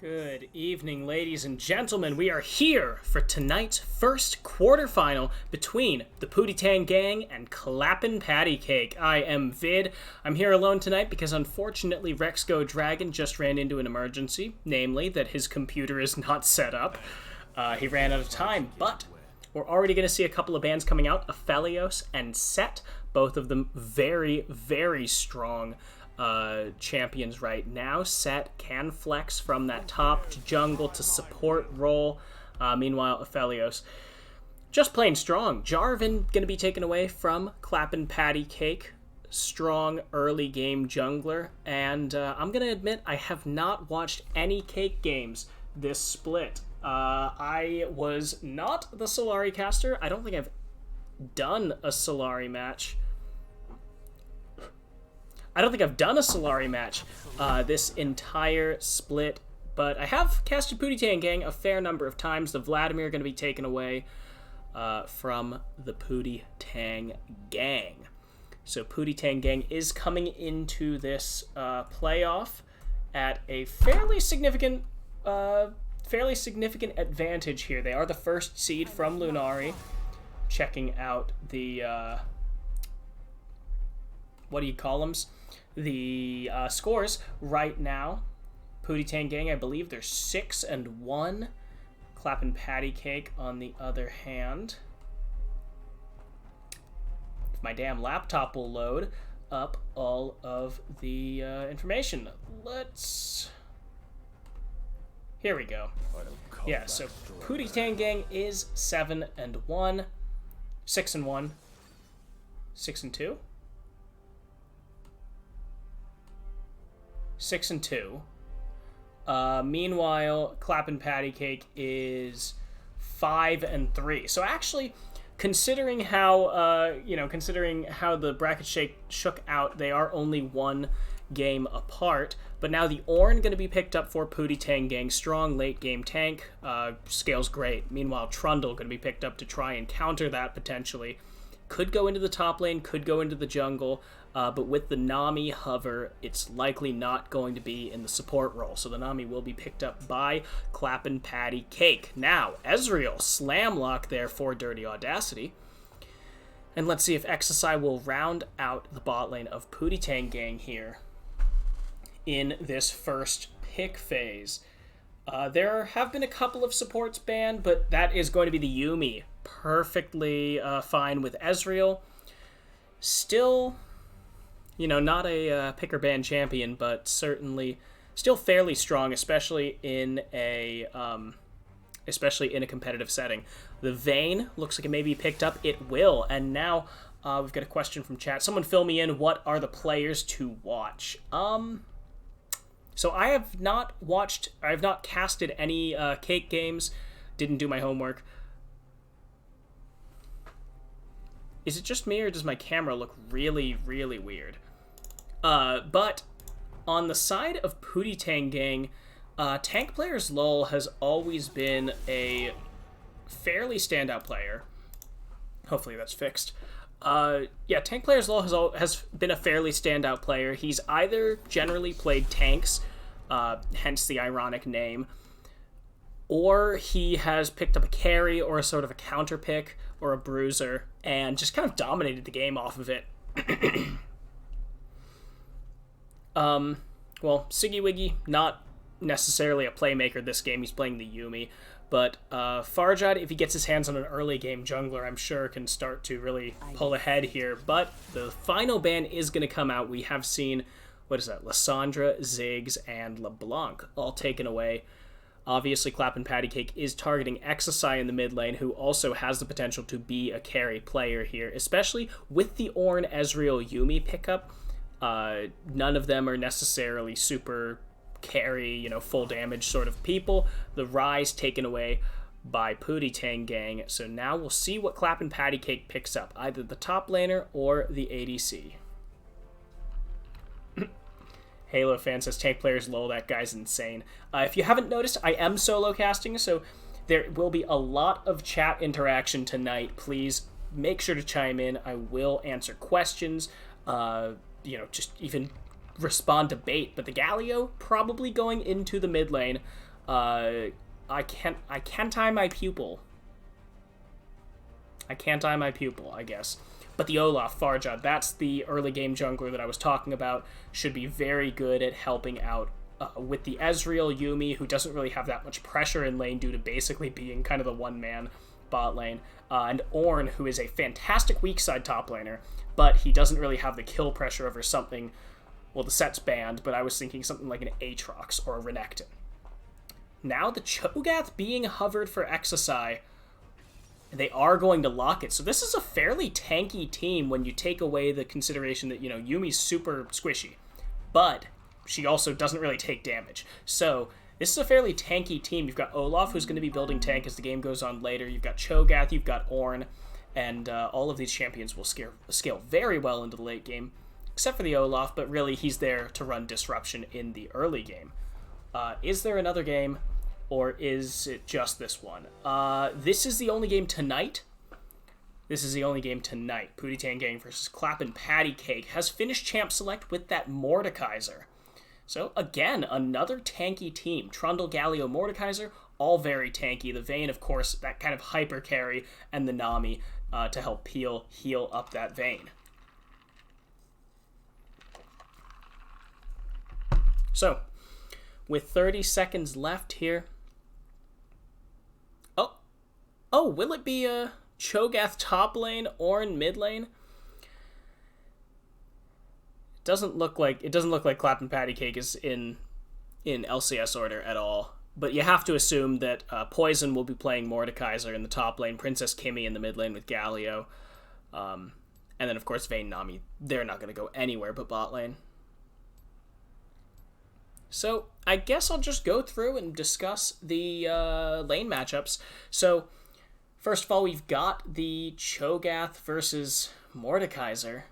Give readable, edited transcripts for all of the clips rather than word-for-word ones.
Good evening, ladies and gentlemen. We are here for tonight's first quarterfinal between the Pootie Tang Gang and Clappin' Patty Cake. I am Vid. I'm here alone tonight because unfortunately Rexgo Dragon just ran into an emergency, namely that his computer is not set up. He ran out of time, but we're already going to see a couple of bands coming out, Aphelios and Set, both of them very, very strong champions right now. Set can flex from that top to jungle to support role. Meanwhile, Aphelios just plain strong. Jarvan going to be taken away from Clappin' Patty Cake. Strong early game jungler. And I'm going to admit I have not watched any Cake games this split. I was not the Solari caster. I don't think I've done a Solari match. This entire split, but I have casted Pootie Tang Gang a fair number of times. The Vladimir going to be taken away from the Pootie Tang Gang. So Pootie Tang Gang is coming into this playoff at a fairly significant advantage here. They are the first seed from Lunari. Checking out the the scores right now. Pootie Tang Gang, I believe they're 6-1. Clappin' Patty Cake on the other hand. If my damn laptop will load up all of the information. Here we go. Yeah, so Pootie Tang Gang is 7-1. 6-1. 6-2. 6-2. Meanwhile, Clappin' Patty Cake is 5-3. So actually, considering how the bracket shook out, they are only one game apart. But now the Ornn going to be picked up for Pootie Tang Gang. Strong late game tank, scales great. Meanwhile, Trundle going to be picked up to try and counter that potentially. Could go into the top lane, could go into the jungle. But with the Nami hover, it's likely not going to be in the support role. So the Nami will be picked up by Clappin' Patty Cake. Now, Ezreal, slam lock there for Dirty Audacity. And let's see if Exercise will round out the bot lane of Pootie Tang Gang here in this first pick phase. There have been a couple of supports banned, but that is going to be the Yuumi. Perfectly fine with Ezreal. Still, not a pick or ban champion, but certainly still fairly strong, especially in a competitive setting. The Vayne looks like it may be picked up. It will. And now we've got a question from chat. Someone fill me in. What are the players to watch? So I have not casted any Cake games. Didn't do my homework. Is it just me, or does my camera look really, really weird? But on the side of Pootie Tang Gang, Tank Players LOL has always been a fairly standout player. Hopefully that's fixed. Tank Players LOL has been a fairly standout player. He's either generally played tanks, hence the ironic name, or he has picked up a carry or a sort of a counter pick or a bruiser and just kind of dominated the game off of it. Siggy Wiggy, not necessarily a playmaker this game. He's playing the Yuumi. But Farjad, if he gets his hands on an early game jungler, I'm sure can start to really pull ahead here. But the final ban is going to come out. We have seen, Lissandra, Ziggs, and LeBlanc all taken away. Obviously, Clappin' Patty Cake is targeting Exercise in the mid lane, who also has the potential to be a carry player here, especially with the Ornn Ezreal Yuumi pickup. None of them are necessarily super carry, full damage sort of people. The Rise taken away by Pootie Tang Gang. So now we'll see what Clappin' Patty Cake picks up, either the top laner or the ADC. Halo fan says, Tank Players LOL, that guy's insane. If you haven't noticed, I am solo casting, so there will be a lot of chat interaction tonight. Please make sure to chime in. I will answer questions, just even respond to bait. But the Galio probably going into the mid lane. I can't eye my pupil. I can't eye my pupil, I guess. But the Olaf Farja, that's the early game jungler that I was talking about, should be very good at helping out with the Ezreal Yuumi, who doesn't really have that much pressure in lane due to basically being kind of the one-man bot lane, and Ornn, who is a fantastic weak side top laner, but he doesn't really have the kill pressure over something, well, the set's banned, but I was thinking something like an Aatrox or a Renekton. Now the Cho'Gath being hovered for Exocai, they are going to lock it. So this is a fairly tanky team when you take away the consideration that, Yumi's super squishy, but she also doesn't really take damage. So this is a fairly tanky team. You've got Olaf, who's going to be building tank as the game goes on later. You've got Cho'Gath, you've got Ornn, and all of these champions will scale very well into the late game, except for the Olaf, but really he's there to run disruption in the early game. Is there another game, or is it just this one? This is the only game tonight. Pootie Tang Gang versus Clap and Patty Cake has finished Champ Select with that Mordekaiser. So again, another tanky team. Trundle, Galio, Mordekaiser, all very tanky. The Vayne, of course, that kind of hyper carry, and the Nami to help heal up that Vayne. So, with 30 seconds left here. Oh, will it be a Cho'Gath top lane, Ornn mid lane? It doesn't look like Clap and Patty Cake is in LCS order at all. But you have to assume that Poison will be playing Mordekaiser in the top lane, Princess Kimmy in the mid lane with Galio, and then of course Vayne, Nami. They're not going to go anywhere but bot lane. So I guess I'll just go through and discuss the lane matchups. So first of all, we've got the Cho'Gath versus Mordekaiser.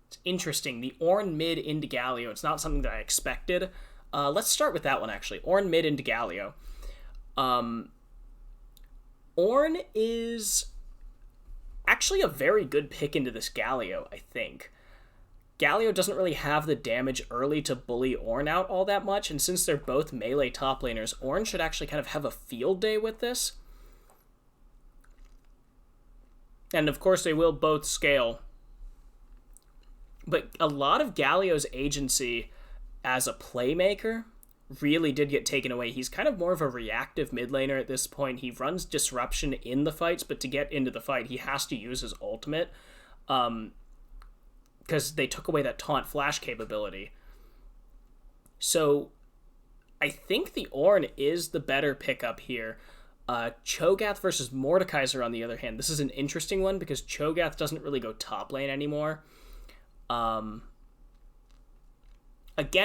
It's interesting. The Ornn mid into Galio. It's not something that I expected. Let's start with that one, actually. Ornn mid into Galio. Ornn is actually a very good pick into this Galio, I think. Galio doesn't really have the damage early to bully Ornn out all that much, and since they're both melee top laners, Ornn should actually kind of have a field day with this. And of course they will both scale. But a lot of Galio's agency as a playmaker really did get taken away. He's kind of more of a reactive mid laner at this point. He runs disruption in the fights, but to get into the fight, he has to use his ultimate. Because they took away that taunt flash capability. So I think the Ornn is the better pickup here. Cho'Gath versus Mordekaiser, on the other hand, this is an interesting one because Cho'Gath doesn't really go top lane anymore. Again,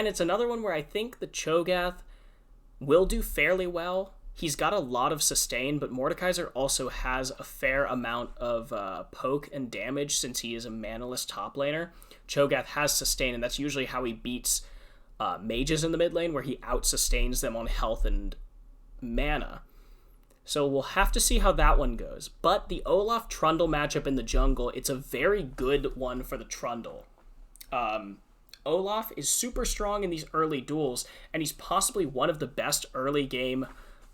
it's another one where I think the Cho'Gath will do fairly well. He's got a lot of sustain, but Mordekaiser also has a fair amount of poke and damage since he is a manaless top laner. Cho'Gath has sustain, and that's usually how he beats mages in the mid lane, where he out-sustains them on health and mana. So we'll have to see how that one goes. But the Olaf Trundle matchup in the jungle, it's a very good one for the Trundle. Olaf is super strong in these early duels, and he's possibly one of the best early game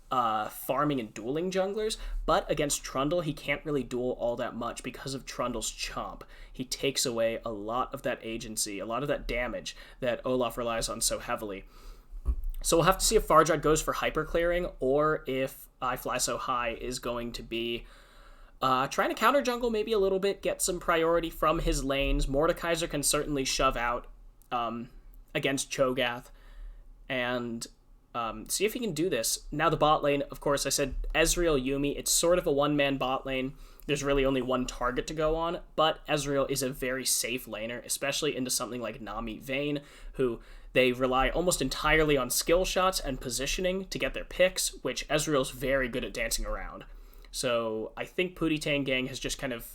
farming and dueling junglers, but against Trundle, he can't really duel all that much because of Trundle's chomp. He takes away a lot of that agency, a lot of that damage that Olaf relies on so heavily. So we'll have to see if Farja goes for hyper clearing, or if I Fly So High is going to be trying to counter jungle maybe a little bit, get some priority from his lanes. Mordekaiser can certainly shove out against Cho'Gath, and see if he can do this. Now the bot lane, of course, I said Ezreal, Yuumi. It's sort of a one-man bot lane. There's really only one target to go on, but Ezreal is a very safe laner, especially into something like Nami Vayne, who they rely almost entirely on skill shots and positioning to get their picks, which Ezreal's very good at dancing around. So I think Pootie Tang Gang has just kind of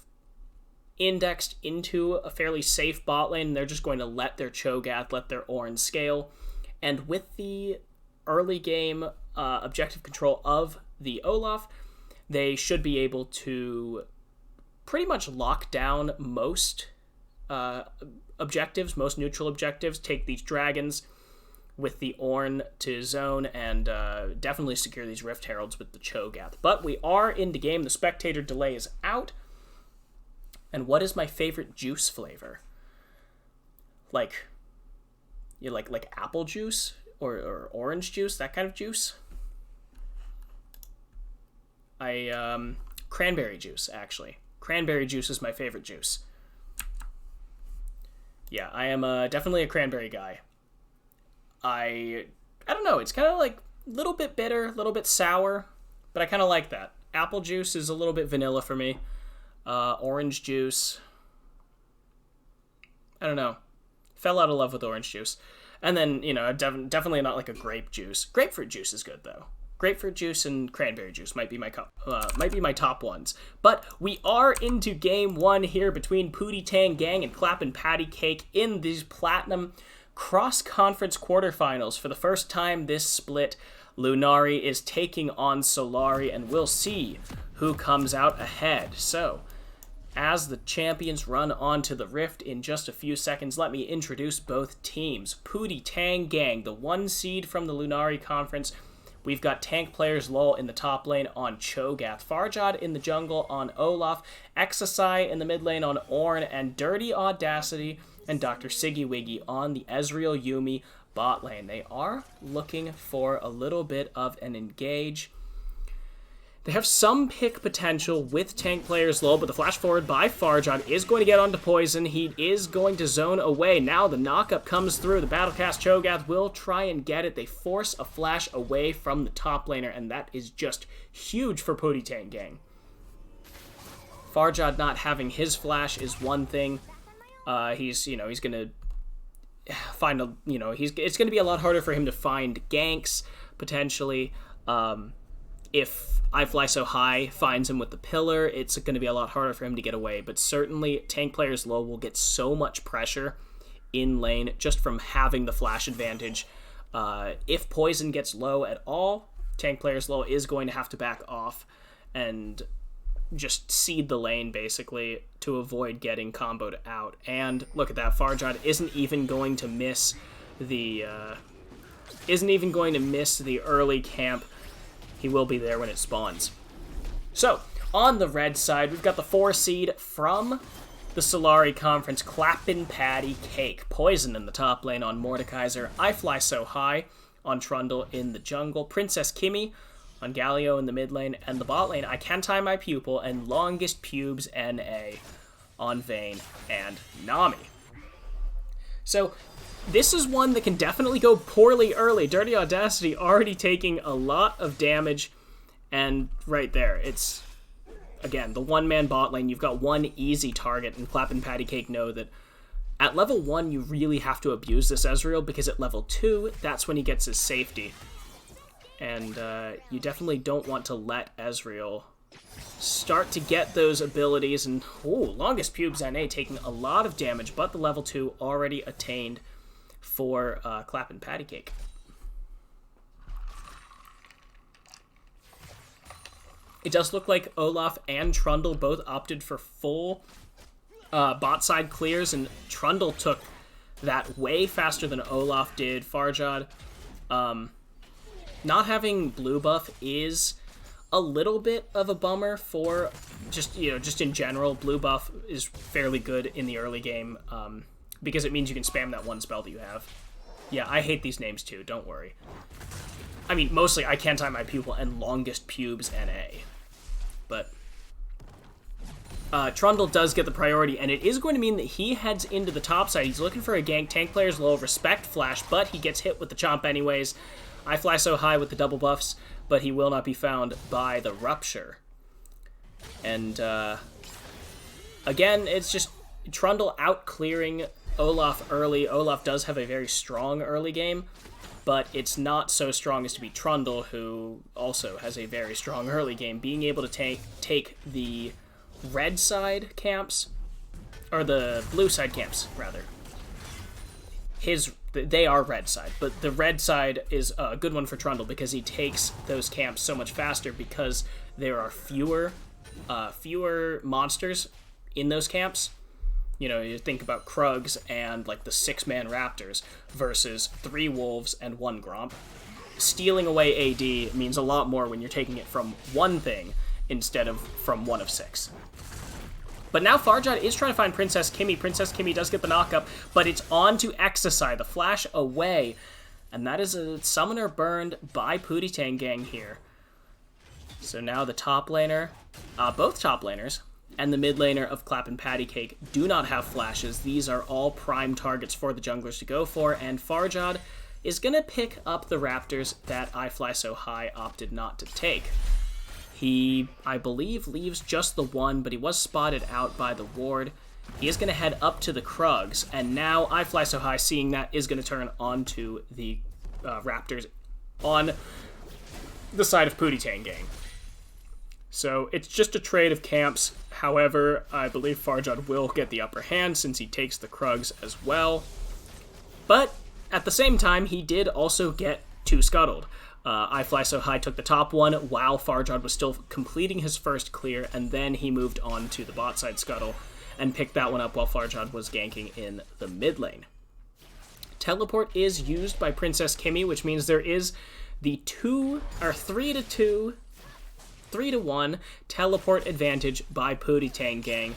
indexed into a fairly safe bot lane. They're just going to let their Cho'Gath, let their Ornn scale. And with the early game objective control of the Olaf, they should be able to pretty much lock down most objectives, most neutral objectives, take these dragons, with the Ornn to zone and definitely secure these Rift Heralds with the Cho'Gath. But we are into game. The spectator delay is out. And what is my favorite juice flavor? Like apple juice or orange juice, that kind of juice? Cranberry juice, actually. Cranberry juice is my favorite juice. Yeah, I am definitely a cranberry guy. I don't know, it's kind of like a little bit bitter, a little bit sour, but I kind of like that. Apple juice is a little bit vanilla for me. Orange juice, I don't know. Fell out of love with orange juice. And then, you know, definitely not like a grape juice. Grapefruit juice is good, though. Grapefruit juice and cranberry juice might be my top ones. But we are into game one here between Pootie Tang Gang and Clappin' Patty Cake in these Platinum cross-conference quarterfinals. For the first time this split, Lunari is taking on Solari, and we'll see who comes out ahead. So, as the champions run onto the Rift in just a few seconds, let me introduce both teams. Pootie Tang Gang, the 1 seed from the Lunari Conference. We've got tank players Lol in the top lane on Cho'Gath, Farjad in the jungle on Olaf, Exasai in the mid lane on Ornn, and Dirty Audacity and Dr. Siggy Wiggy on the Ezreal Yuumi bot lane. They are looking for a little bit of an engage. They have some pick potential with tank players low, but the flash forward by Farjad is going to get onto Poison. He is going to zone away. Now the knockup comes through. The Battlecast Cho'Gath will try and get it. They force a flash away from the top laner, and that is just huge for Pootie Tang Gang. Farjad not having his flash is one thing. He's going to find it's going to be a lot harder for him to find ganks potentially. If I Fly So High finds him with the pillar, it's going to be a lot harder for him to get away. But certainly, tank players low will get so much pressure in lane just from having the flash advantage. If Poison gets low at all, tank players low is going to have to back off and just seed the lane, basically, to avoid getting comboed out. And look at that, Farjad isn't even going to miss the early camp. He will be there when it spawns. So, on the red side, we've got the 4 seed from the Solari Conference, Clappin' Patty Cake. Poison in the top lane on Mordekaiser. I Fly So High on Trundle in the jungle. Princess Kimmy on Galio in the mid lane. And the bot lane, I Can Tie My Pupil and Longest Pubes NA on Vayne and Nami. So, this is one that can definitely go poorly early. Dirty Audacity already taking a lot of damage, and right there, it's, again, the one-man bot lane. You've got one easy target, and Clappin' Patty Cake know that at level 1, you really have to abuse this Ezreal, because at level 2, that's when he gets his safety. And you definitely don't want to let Ezreal start to get those abilities, and, Longest Pubes NA taking a lot of damage, but the level 2 already attained for Clappin' Patty Cake. It does look like Olaf and Trundle both opted for full bot side clears, and Trundle took that way faster than Olaf did. Farjad, not having blue buff is a little bit of a bummer for just in general. Blue buff is fairly good in the early game, because it means you can spam that one spell that you have. Yeah, I hate these names too, don't worry. I mean, mostly I Can Tie My Pupil and Longest Pubes NA. But Trundle does get the priority, and it is going to mean that he heads into the top side. He's looking for a gank. Tank players low, respect flash, but he gets hit with the chomp anyways. I Fly So High with the double buffs, but he will not be found by the Rupture. And again, it's just Trundle out-clearing Olaf early. Olaf does have a very strong early game, but it's not so strong as to be Trundle, who also has a very strong early game. Being able to take the red side camps, or the blue side camps, rather. They are red side, but the red side is a good one for Trundle because he takes those camps so much faster because there are fewer monsters in those camps. You know, you think about Krugs and like the 6-man Raptors versus 3 Wolves and 1 Gromp. Stealing away AD means a lot more when you're taking it from one thing instead of from one of 6. But now Farjad is trying to find Princess Kimmy. Princess Kimmy does get the knockup, but it's on to Exocide, the flash away. And that is a summoner burned by Pootie Tang Gang here. So now the top laner, both top laners, and the mid laner of Clap and Patty Cake do not have flashes. These are all prime targets for the junglers to go for, and Farjad is going to pick up the Raptors that I Fly So High opted not to take. He, I believe, leaves just the one, but he was spotted out by the ward. He is going to head up to the Krugs, and now I Fly So High, seeing that, is going to turn onto the Raptors on the side of Pootie Tang Gang. So it's just a trade of camps. However, I believe Farjad will get the upper hand since he takes the Krugs as well. But at the same time, he did also get 2 scuttled. I Fly So High took the top one while Farjad was still completing his first clear, and then he moved on to the bot side scuttle and picked that one up while Farjad was ganking in the mid lane. Teleport is used by Princess Kimmy, which means there is the 3-1 teleport advantage by Pootie Tang Gang.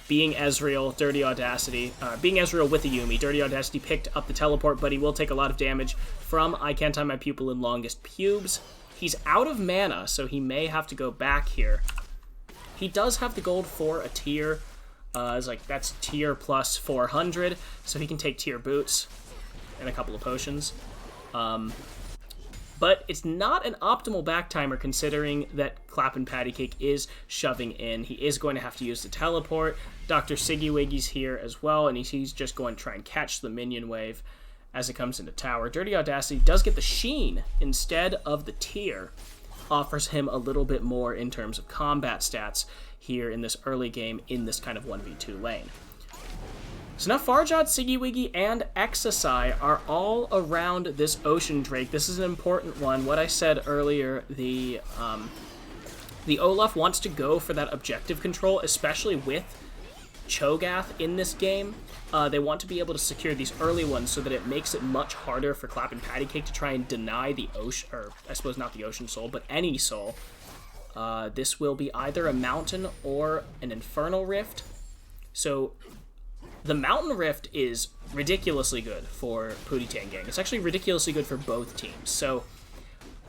Being Ezreal, Dirty Audacity, being Ezreal with the Yuumi, Dirty Audacity picked up the teleport, but he will take a lot of damage from I Can't Tie My Pupil in Longest Pubes. He's out of mana, so he may have to go back here. He does have the gold for a tier. It's like that's tier plus 400, so he can take tier boots and a couple of potions. But it's not an optimal back timer considering that Clap and Patty Cake is shoving in. He is going to have to use the teleport. Dr. Siggy Wiggy's here as well, and he's just going to try and catch the minion wave as it comes into tower. Dirty Audacity does get the Sheen instead of the tier. Offers him a little bit more in terms of combat stats here in this early game in this kind of 1v2 lane. So now Farjad, Siggy Wiggy, and Exocide are all around this Ocean Drake. This is an important one. What I said earlier, the Olaf wants to go for that objective control, especially with Cho'Gath in this game. They want to be able to secure these early ones so that it makes it much harder for Clap and Patty Cake to try and deny the Ocean, or I suppose not the Ocean Soul, but any soul. This will be either a Mountain or an Infernal Rift. So the Mountain Rift is ridiculously good for Pootie Tang Gang. It's actually ridiculously good for both teams. So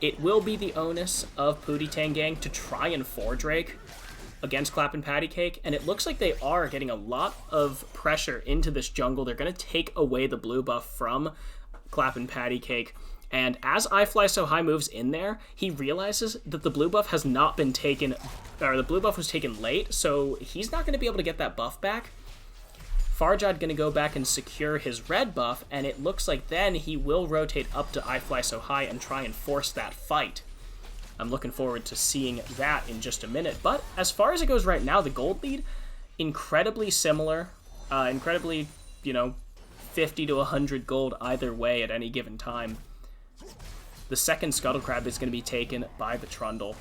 it will be the onus of Pootie Tang Gang to try and 4-Drake against Clap and Patty Cake, and it looks like they are getting a lot of pressure into this jungle. They're going to take away the blue buff from Clap and Patty Cake, and as I Fly So High moves in there, he realizes that the blue buff has not been taken, or the blue buff was taken late, so he's not going to be able to get that buff back. Farjad going to go back and secure his red buff, and it looks like then he will rotate up to I Fly So High and try and force that fight. I'm looking forward to seeing that in just a minute. But as far as it goes right now, the gold lead, incredibly similar. Incredibly, 50 to 100 gold either way at any given time. The second Scuttle Crab is going to be taken by the Trundle.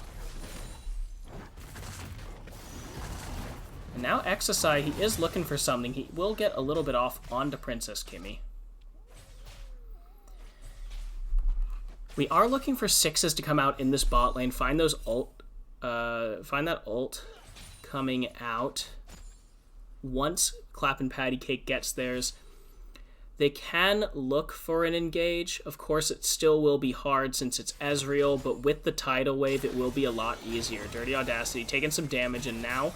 And now Exocide, he is looking for something. He will get a little bit off onto Princess Kimmy. We are looking for 6s to come out in this bot lane. Find that ult coming out. Once Clap and Patty Cake gets theirs, they can look for an engage. Of course, it still will be hard since it's Ezreal, but with the tidal wave, it will be a lot easier. Dirty Audacity taking some damage, and now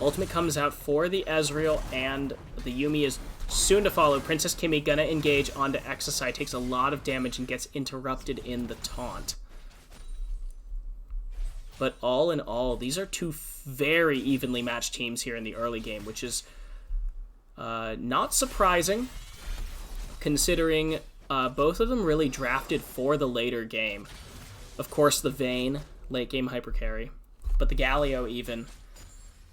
ultimate comes out for the Ezreal, and the Yuumi is soon to follow. Princess Kimmy gonna engage onto Exocide, takes a lot of damage and gets interrupted in the taunt. But all in all, these are two very evenly matched teams here in the early game, which is not surprising, considering both of them really drafted for the later game. Of course, the Vayne, late game hyper carry, but the Galio even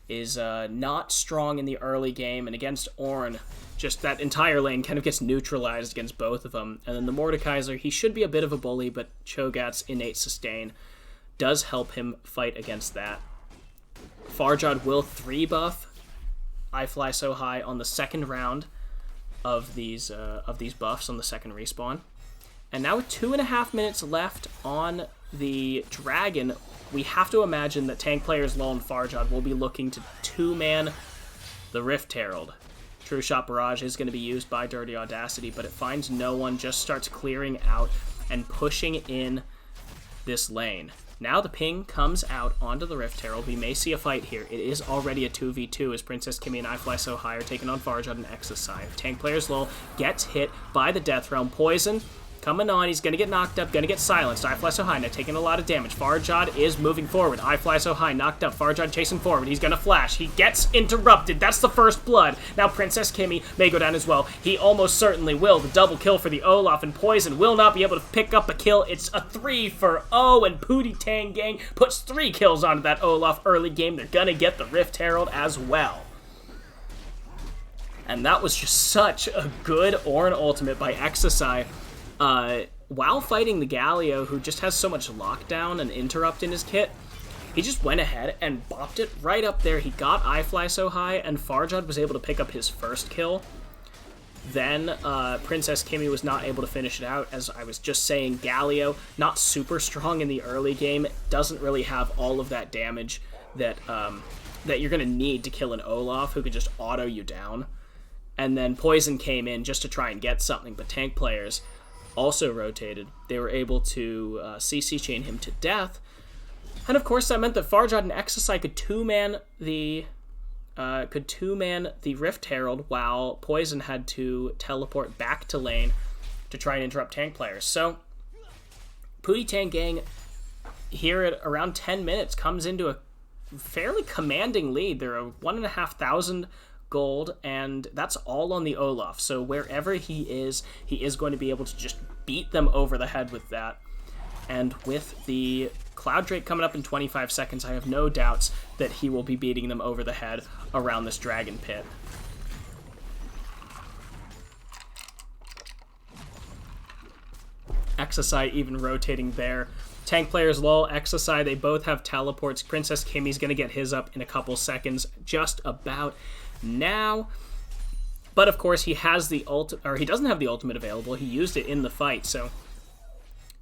is not strong in the early game, and against Ornn, just that entire lane kind of gets neutralized against both of them. And then the Mordekaiser, he should be a bit of a bully, but Cho'Gath's innate sustain does help him fight against that. Farjad will 3-buff I Fly So High on the second round of these buffs on the second respawn. And now with 2.5 minutes left on the Dragon, we have to imagine that tank players Lol and Farjad will be looking to two-man the Rift Herald. True Shot Barrage is going to be used by Dirty Audacity, but it finds no one, just starts clearing out and pushing in this lane. Now the ping comes out onto the Rift Herald. We may see a fight here. It is already a 2v2 as Princess Kimmy and I Fly So High are taking on Farjad and Exercise. Tank players Lol gets hit by the Death Realm. Poison coming on. He's going to get knocked up, going to get silenced. I Fly So High now taking a lot of damage. Farjad is moving forward. I Fly So High knocked up. Farjad chasing forward. He's going to flash. He gets interrupted. That's the first blood. Now Princess Kimmy may go down as well. He almost certainly will. The double kill for the Olaf, and Poison will not be able to pick up a kill. It's a 3 for O, and Pootie Tang Gang puts 3 kills onto that Olaf early game. They're going to get the Rift Herald as well. And that was just such a good Ornn ultimate by Exercise. While fighting the Galio, who just has so much lockdown and interrupt in his kit, he just went ahead and bopped it right up there. He got I Fly So High, and Farjad was able to pick up his first kill. Then Princess Kimmy was not able to finish it out. As I was just saying, Galio, not super strong in the early game, doesn't really have all of that damage that that you're going to need to kill an Olaf who could just auto you down. And then Poison came in just to try and get something, but tank players also rotated. They were able to CC chain him to death, and of course that meant that Farjad and Exercise could two-man the Rift Herald, while Poison had to teleport back to lane to try and interrupt tank players. So Pootie Tang Gang here at around 10 minutes comes into a fairly commanding lead. They're a 1,500 gold, and that's all on the Olaf. So wherever he is going to be able to just beat them over the head with that. And with the Cloud Drake coming up in 25 seconds, I have no doubts that he will be beating them over the head around this Dragon Pit. Exercise even rotating there. Tank players Lol, Exercise, they both have teleports. Princess Kimmy's going to get his up in a couple seconds, just about now. But of course he has the he doesn't have the ultimate available. He used it in the fight, so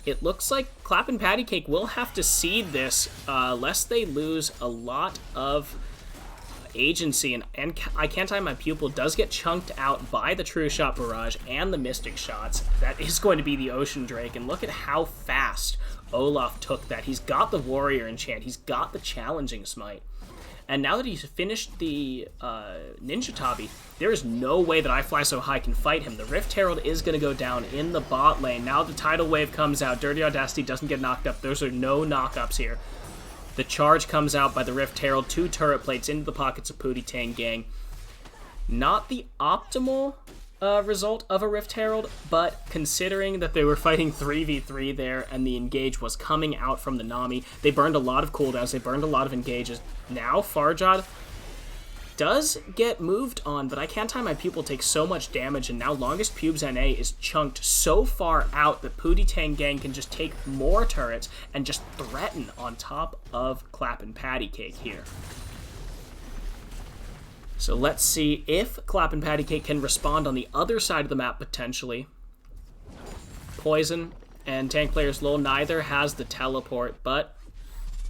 it looks like Clap and Patty Cake will have to cede this lest they lose a lot of agency. And I Can't Tie My Pupil does get chunked out by the True Shot Barrage and the Mystic Shots. That is going to be the Ocean Drake, and look at how fast Olaf took that. He's got the Warrior Enchant, he's got the Challenging Smite. And now that he's finished the Ninja Tabi, there is no way that I Fly So High can fight him. The Rift Herald is going to go down in the bot lane. Now the Tidal Wave comes out. Dirty Audacity doesn't get knocked up. Those are no knockups here. The charge comes out by the Rift Herald. 2 turret plates into the pockets of Pootie Tang Gang. Not the optimal result of a Rift Herald, but considering that they were fighting 3v3 there and the engage was coming out from the Nami, they burned a lot of cooldowns, they burned a lot of engages. Now Farjad does get moved on, but I Can't Tie My Pupil takes so much damage, and now Longest Pubes NA is chunked so far out that Pootie Tang Gang can just take more turrets and just threaten on top of Clap and Patty Cake here. So let's see if Clap and Patty Cake can respond on the other side of the map, potentially. Poison and tank players Lol, neither has the teleport, but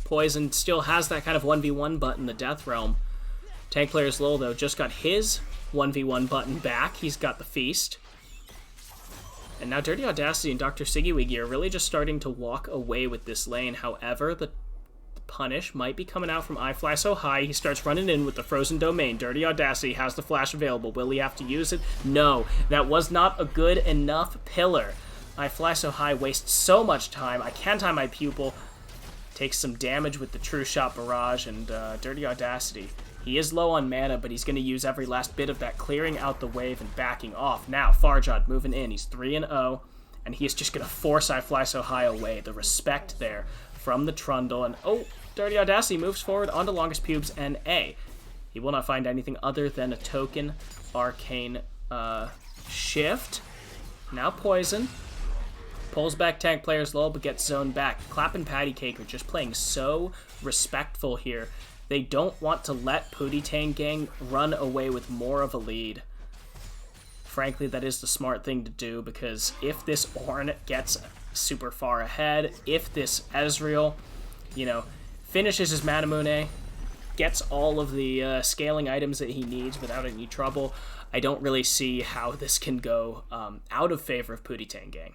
Poison still has that kind of 1v1 button, the Death Realm. Tank players Lol, though, just got his 1v1 button back. He's got the Feast. And now Dirty Audacity and Dr. Siggy are really just starting to walk away with this lane. However, the punish might be coming out from I Fly So High. He starts running in with the Frozen Domain. Dirty Audacity has the flash available. Will he have to use it? No, that was not a good enough pillar. I Fly So High wastes so much time. I Can't Tie My Pupil takes some damage with the True Shot Barrage, and Dirty Audacity, he is low on mana, but he's going to use every last bit of that, clearing out the wave and backing off. Now Farjad moving in. He's 3-0, and he is just going to force I Fly So High away. The respect there from the Trundle, and oh, Dirty Audacity moves forward onto Longest Pubes and A. He will not find anything other than a token arcane shift. Now Poison pulls back tank players Lol, but gets zoned back. Clap and Patty Cake are just playing so respectful here They don't want to let Pootie Gang run away with more of a lead. Frankly, that is the smart thing to do, because if this Ornn gets super far ahead, if this Ezreal, you know, finishes his Manamune, gets all of the scaling items that he needs without any trouble, I don't really see how this can go out of favor of Pootie Gang.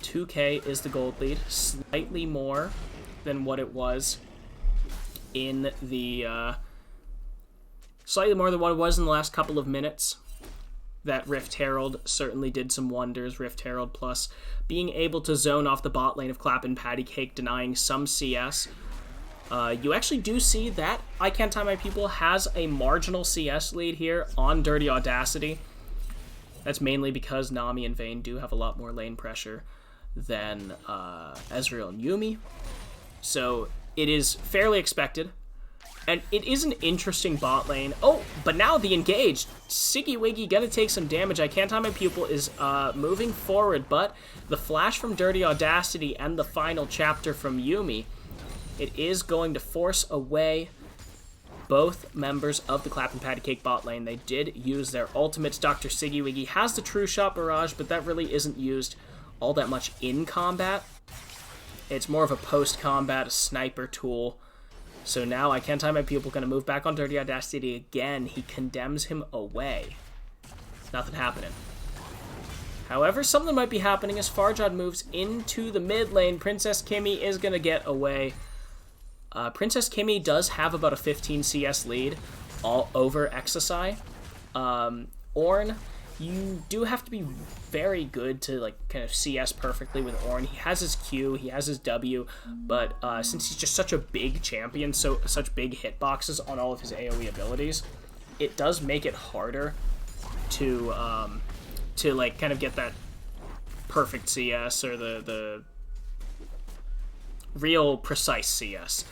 $2K is the gold lead, slightly more than what it was in the last couple of minutes. That Rift Herald certainly did some wonders. Rift Herald plus being able to zone off the bot lane of Clap and Patty Cake, denying some CS. You actually do see that I Can't Tie My People has a marginal CS lead here on Dirty Audacity. That's mainly because Nami and Vayne do have a lot more lane pressure than Ezreal and Yuumi. So it is fairly expected. And it is an interesting bot lane. Oh, but now the engage. Siggy Wiggy gonna take some damage. I Can't Tie My Pupil is moving forward, but the flash from Dirty Audacity and the final chapter from Yuumi, it is going to force away both members of the Clap and Patty Cake bot lane. They did use their ultimates. Dr. Siggy Wiggy has the True Shot Barrage, but that really isn't used all that much in combat. It's more of a post-combat, a sniper tool. So now I Can't Tie My Pupil going to move back on Dirty Audacity again. He condemns him away. Nothing happening. However, something might be happening as Farjad moves into the mid lane. Princess Kimmy is going to get away. Princess Kimmy does have about a 15 CS lead all over Exocai. Ornn, you do have to be very good to like kind of CS perfectly with Ornn. He has his Q, he has his W, but since he's just such a big champion, such big hitboxes on all of his AoE abilities, it does make it harder to like kind of get that perfect CS or the real precise CS.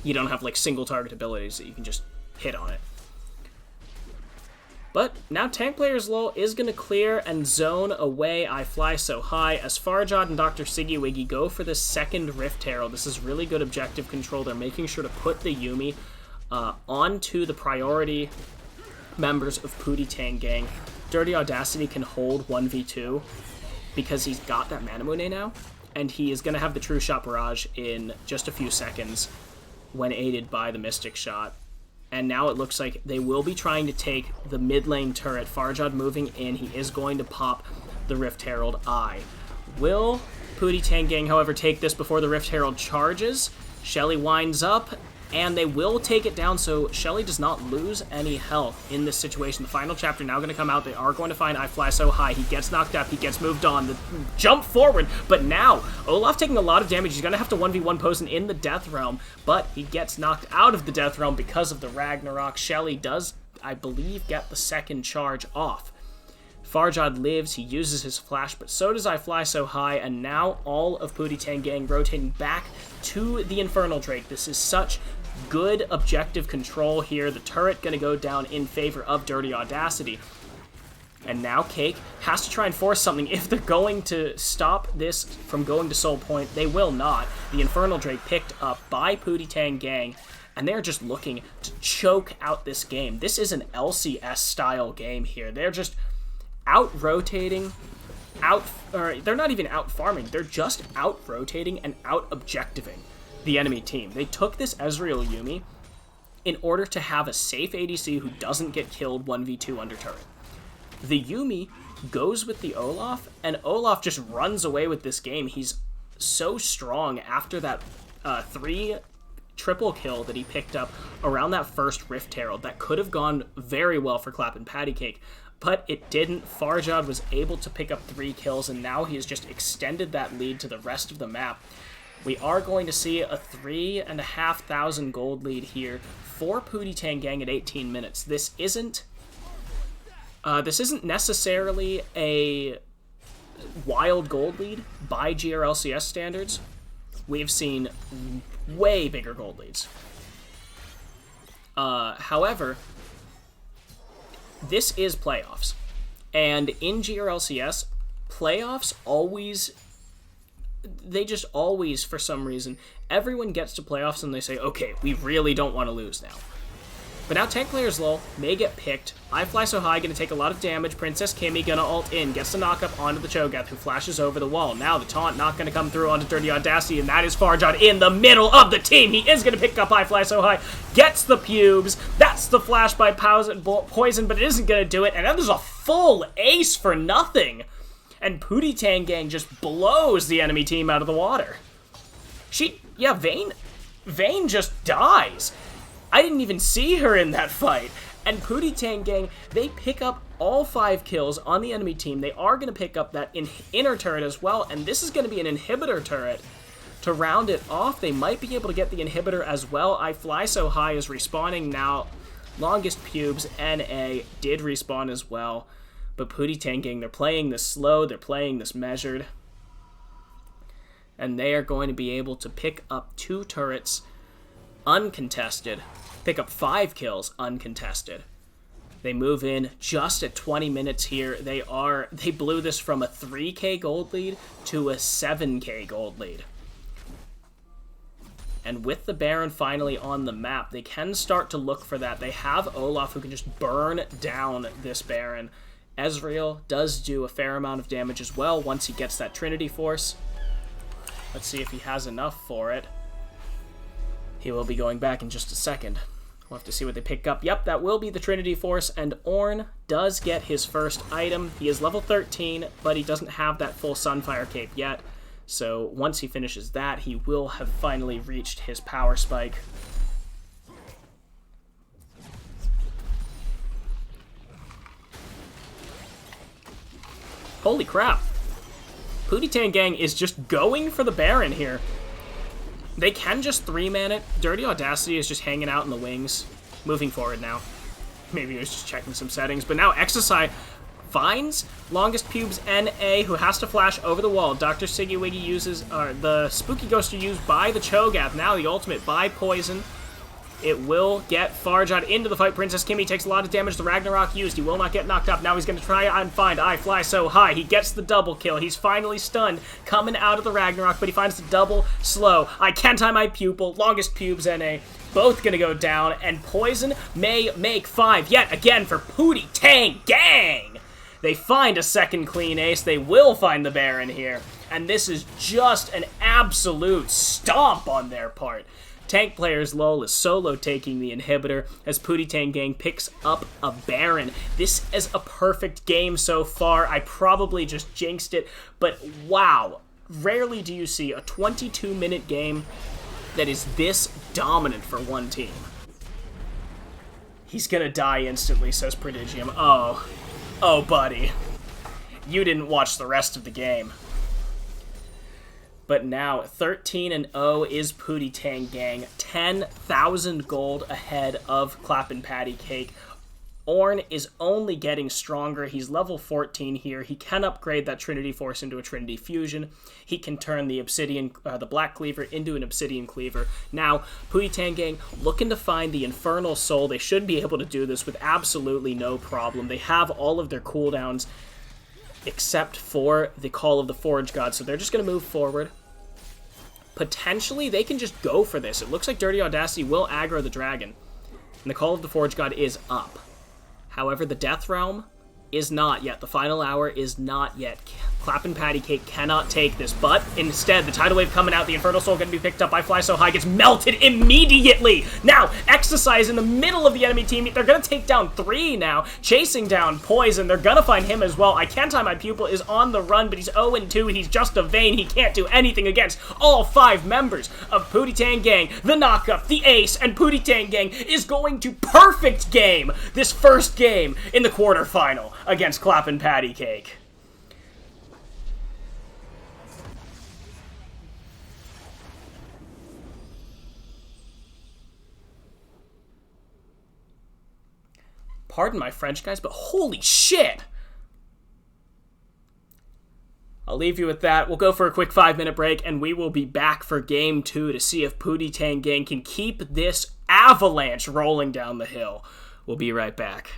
You don't have like single target abilities that you can just hit on it. But now Tank Player's Lull is going to clear and zone away I Fly So High as Farjad and Dr. Siggy Wiggy go for the second Rift Herald. This is really good objective control. They're making sure to put the Yuumi onto the priority members of Pootie Gang. Dirty Audacity can hold 1v2 because he's got that Manamune now, and he is going to have the True Shot Barrage in just a few seconds when aided by the Mystic Shot. And now it looks like they will be trying to take the mid lane turret. Farjad moving in. He is going to pop the Rift Herald Eye. Will Pootie Gang, however, take this before the Rift Herald charges? Shelly winds up, and they will take it down, so Shelly does not lose any health in this situation. The final chapter now going to come out. They are going to find I Fly So High. He gets knocked up. He gets moved on. The jump forward, but now Olaf taking a lot of damage. He's going to have to 1v1 Posen in the Death Realm, but he gets knocked out of the Death Realm because of the Ragnarok. Shelly does, I believe, get the second charge off. Farjad lives, he uses his flash, but so does I Fly So High, and now all of Pootie Gang rotating back to the Infernal Drake. This is such good objective control here. The turret going to go down in favor of Dirty Audacity. And now Cake has to try and force something. If they're going to stop this from going to Soul Point, they will not. The Infernal Drake picked up by Pootie Gang, and they're just looking to choke out this game. This is an LCS style game here. They're just out-rotating, they're not even out-farming. They're just out-rotating and out-objectiving the enemy team. They took this Ezreal Yuumi in order to have a safe ADC who doesn't get killed 1v2 under turret. The Yuumi goes with the Olaf, and Olaf just runs away with this game. He's so strong after that 3 triple kill that he picked up around that first Rift Herald. That could have gone very well for Clap and Patty Cake, but it didn't. Farjad was able to pick up 3 kills, and now he has just extended that lead to the rest of the map. We are going to see a 3,500 gold lead here for Pootie Gang at 18 minutes. This isn't necessarily a wild gold lead by GRLCS standards. We've seen way bigger gold leads. However, this is playoffs. And in GRLCS, playoffs always they just always, for some reason, everyone gets to playoffs and they say, okay, we really don't want to lose now. But now tank players low, may get picked. I Fly So High, gonna take a lot of damage. Princess Kimmy gonna ult in, gets the knockup onto the Cho'Gath, who flashes over the wall. Now the taunt not gonna come through onto Dirty Audacity, and that is Farjad in the middle of the team. He is gonna pick up I Fly So High, gets the pubes. That's the flash by Poison, but it isn't gonna do it. And then there's a full ace for nothing. And Pootie Tang Gang just blows the enemy team out of the water. Vayne just dies. I didn't even see her in that fight. And Pootie Tang Gang, they pick up all 5 kills on the enemy team. They are going to pick up that inner turret as well, and this is going to be an inhibitor turret. To round it off, they might be able to get the inhibitor as well. I Fly So High is respawning now. Longest Pubes, NA did respawn as well. But Pootie Tang Gang, they're playing this slow, they're playing this measured. And they are going to be able to pick up 2 turrets uncontested. Pick up 5 kills uncontested. They move in just at 20 minutes here. They blew this from a 3k gold lead to a 7k gold lead. And with the Baron finally on the map, they can start to look for that. They have Olaf who can just burn down this Baron. Ezreal does do a fair amount of damage as well once he gets that Trinity Force. Let's see if he has enough for it. He will be going back in just a second. We'll have to see what they pick up. Yep, that will be the Trinity Force, and Ornn does get his first item. He is level 13, but he doesn't have that full Sunfire Cape yet. So once he finishes that, he will have finally reached his power spike. Holy crap. Pootie Tang Gang is just going for the Baron here. They can just 3-man it. Dirty Audacity is just hanging out in the wings. Moving forward now. Maybe he was just checking some settings. But now Exocide finds Longest Pubes NA, who has to flash over the wall. Dr. Siggy Wiggy uses the Spooky Ghost used by the Cho'Gath. Now the ultimate by Poison. It will get Farjad into the fight. Princess Kimmy takes a lot of damage. The Ragnarok used. He will not get knocked up. Now he's going to try and find I Fly So High. He gets the double kill. He's finally stunned coming out of the Ragnarok, but he finds the double slow. I can't tie my pupil. Longest Pubes NA. Both going to go down, and Poison may make 5 yet again for Pootie Tang Gang. They find a second clean ace. They will find the Baron here, and this is just an absolute stomp on their part. Tank players LOL is solo taking the inhibitor as Pootie Tang Gang picks up a Baron. This is a perfect game so far. I probably just jinxed it, but wow. Rarely do you see a 22-minute game that is this dominant for one team. He's gonna die instantly, says Prodigium. Oh, buddy. You didn't watch the rest of the game. But now, 13-0 is Pootie Tang Gang. 10,000 gold ahead of Clappin' Patty Cake. Ornn is only getting stronger. He's level 14 here. He can upgrade that Trinity Force into a Trinity Fusion. He can turn the the Black Cleaver into an Obsidian Cleaver. Now, Pootie Tang Gang looking to find the Infernal Soul. They should be able to do this with absolutely no problem. They have all of their cooldowns except for the Call of the Forge God, so they're just going to move forward. Potentially, they can just go for this. It looks like Dirty Audacity will aggro the dragon, and the Call of the Forge God is up. However, the Death Realm is not yet. The final hour is not yet. Clappin' Patty Cake cannot take this, but instead, the Tidal Wave coming out, the Infernal Soul going to be picked up by Fly So High, gets melted immediately! Now, Exocide in the middle of the enemy team. They're going to take down 3 now, chasing down Poison. They're going to find him as well. I Can't Tie My Pupil is on the run, but he's 0-2. He's just a Vayne. He can't do anything against all 5 members of Pootie Tang Gang. The knockup, the ace, and Pootie Tang Gang is going to perfect game this first game in the quarterfinal against Clappin' Patty Cake. Pardon my French, guys, but holy shit! I'll leave you with that. We'll go for a quick 5-minute break, and we will be back for Game 2 to see if Pootie Tang Gang can keep this avalanche rolling down the hill. We'll be right back.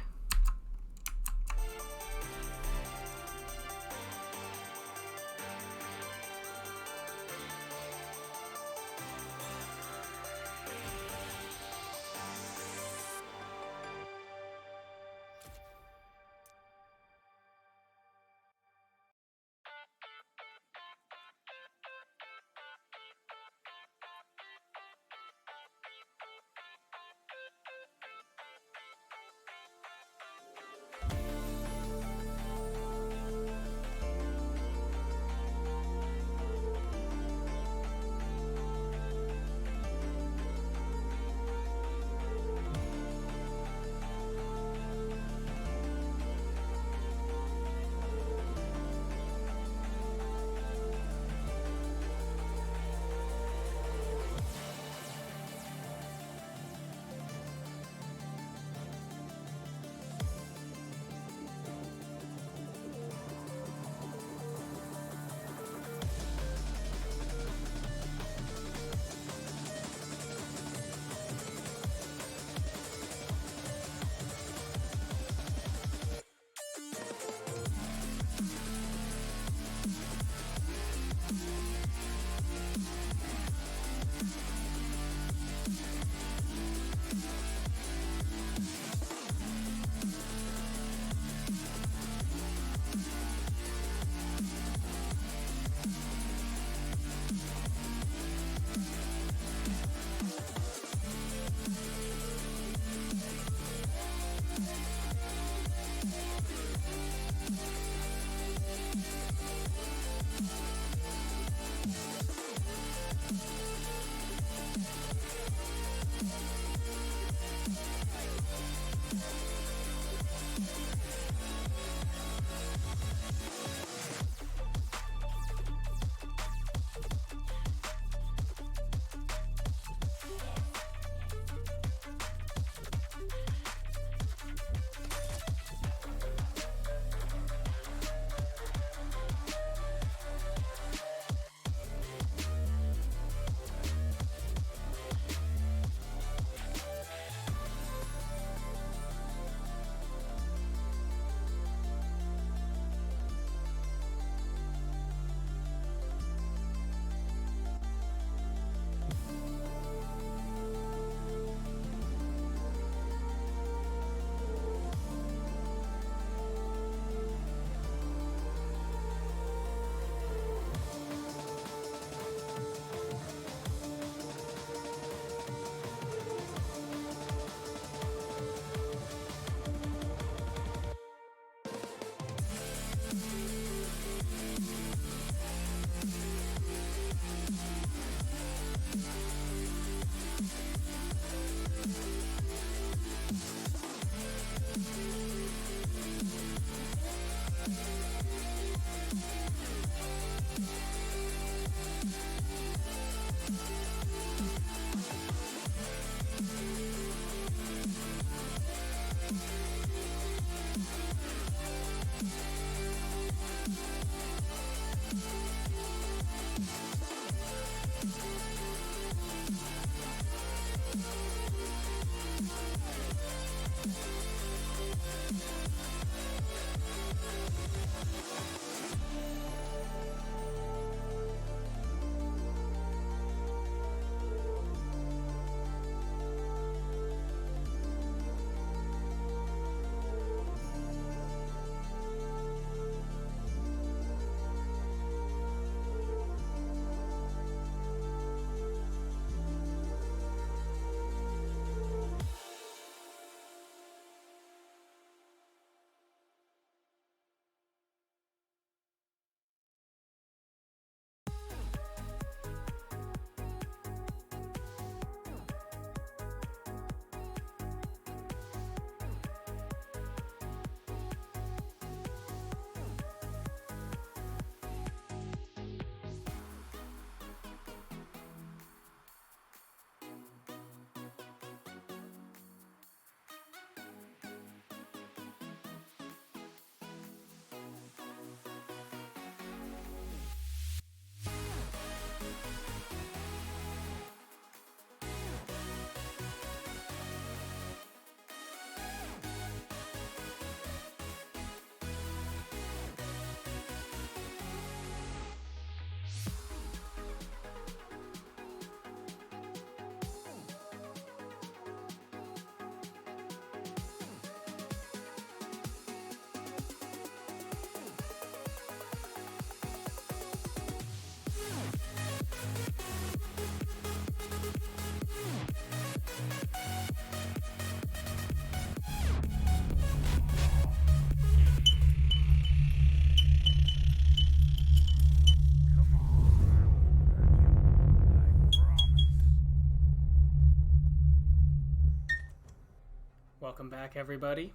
Welcome back, everybody.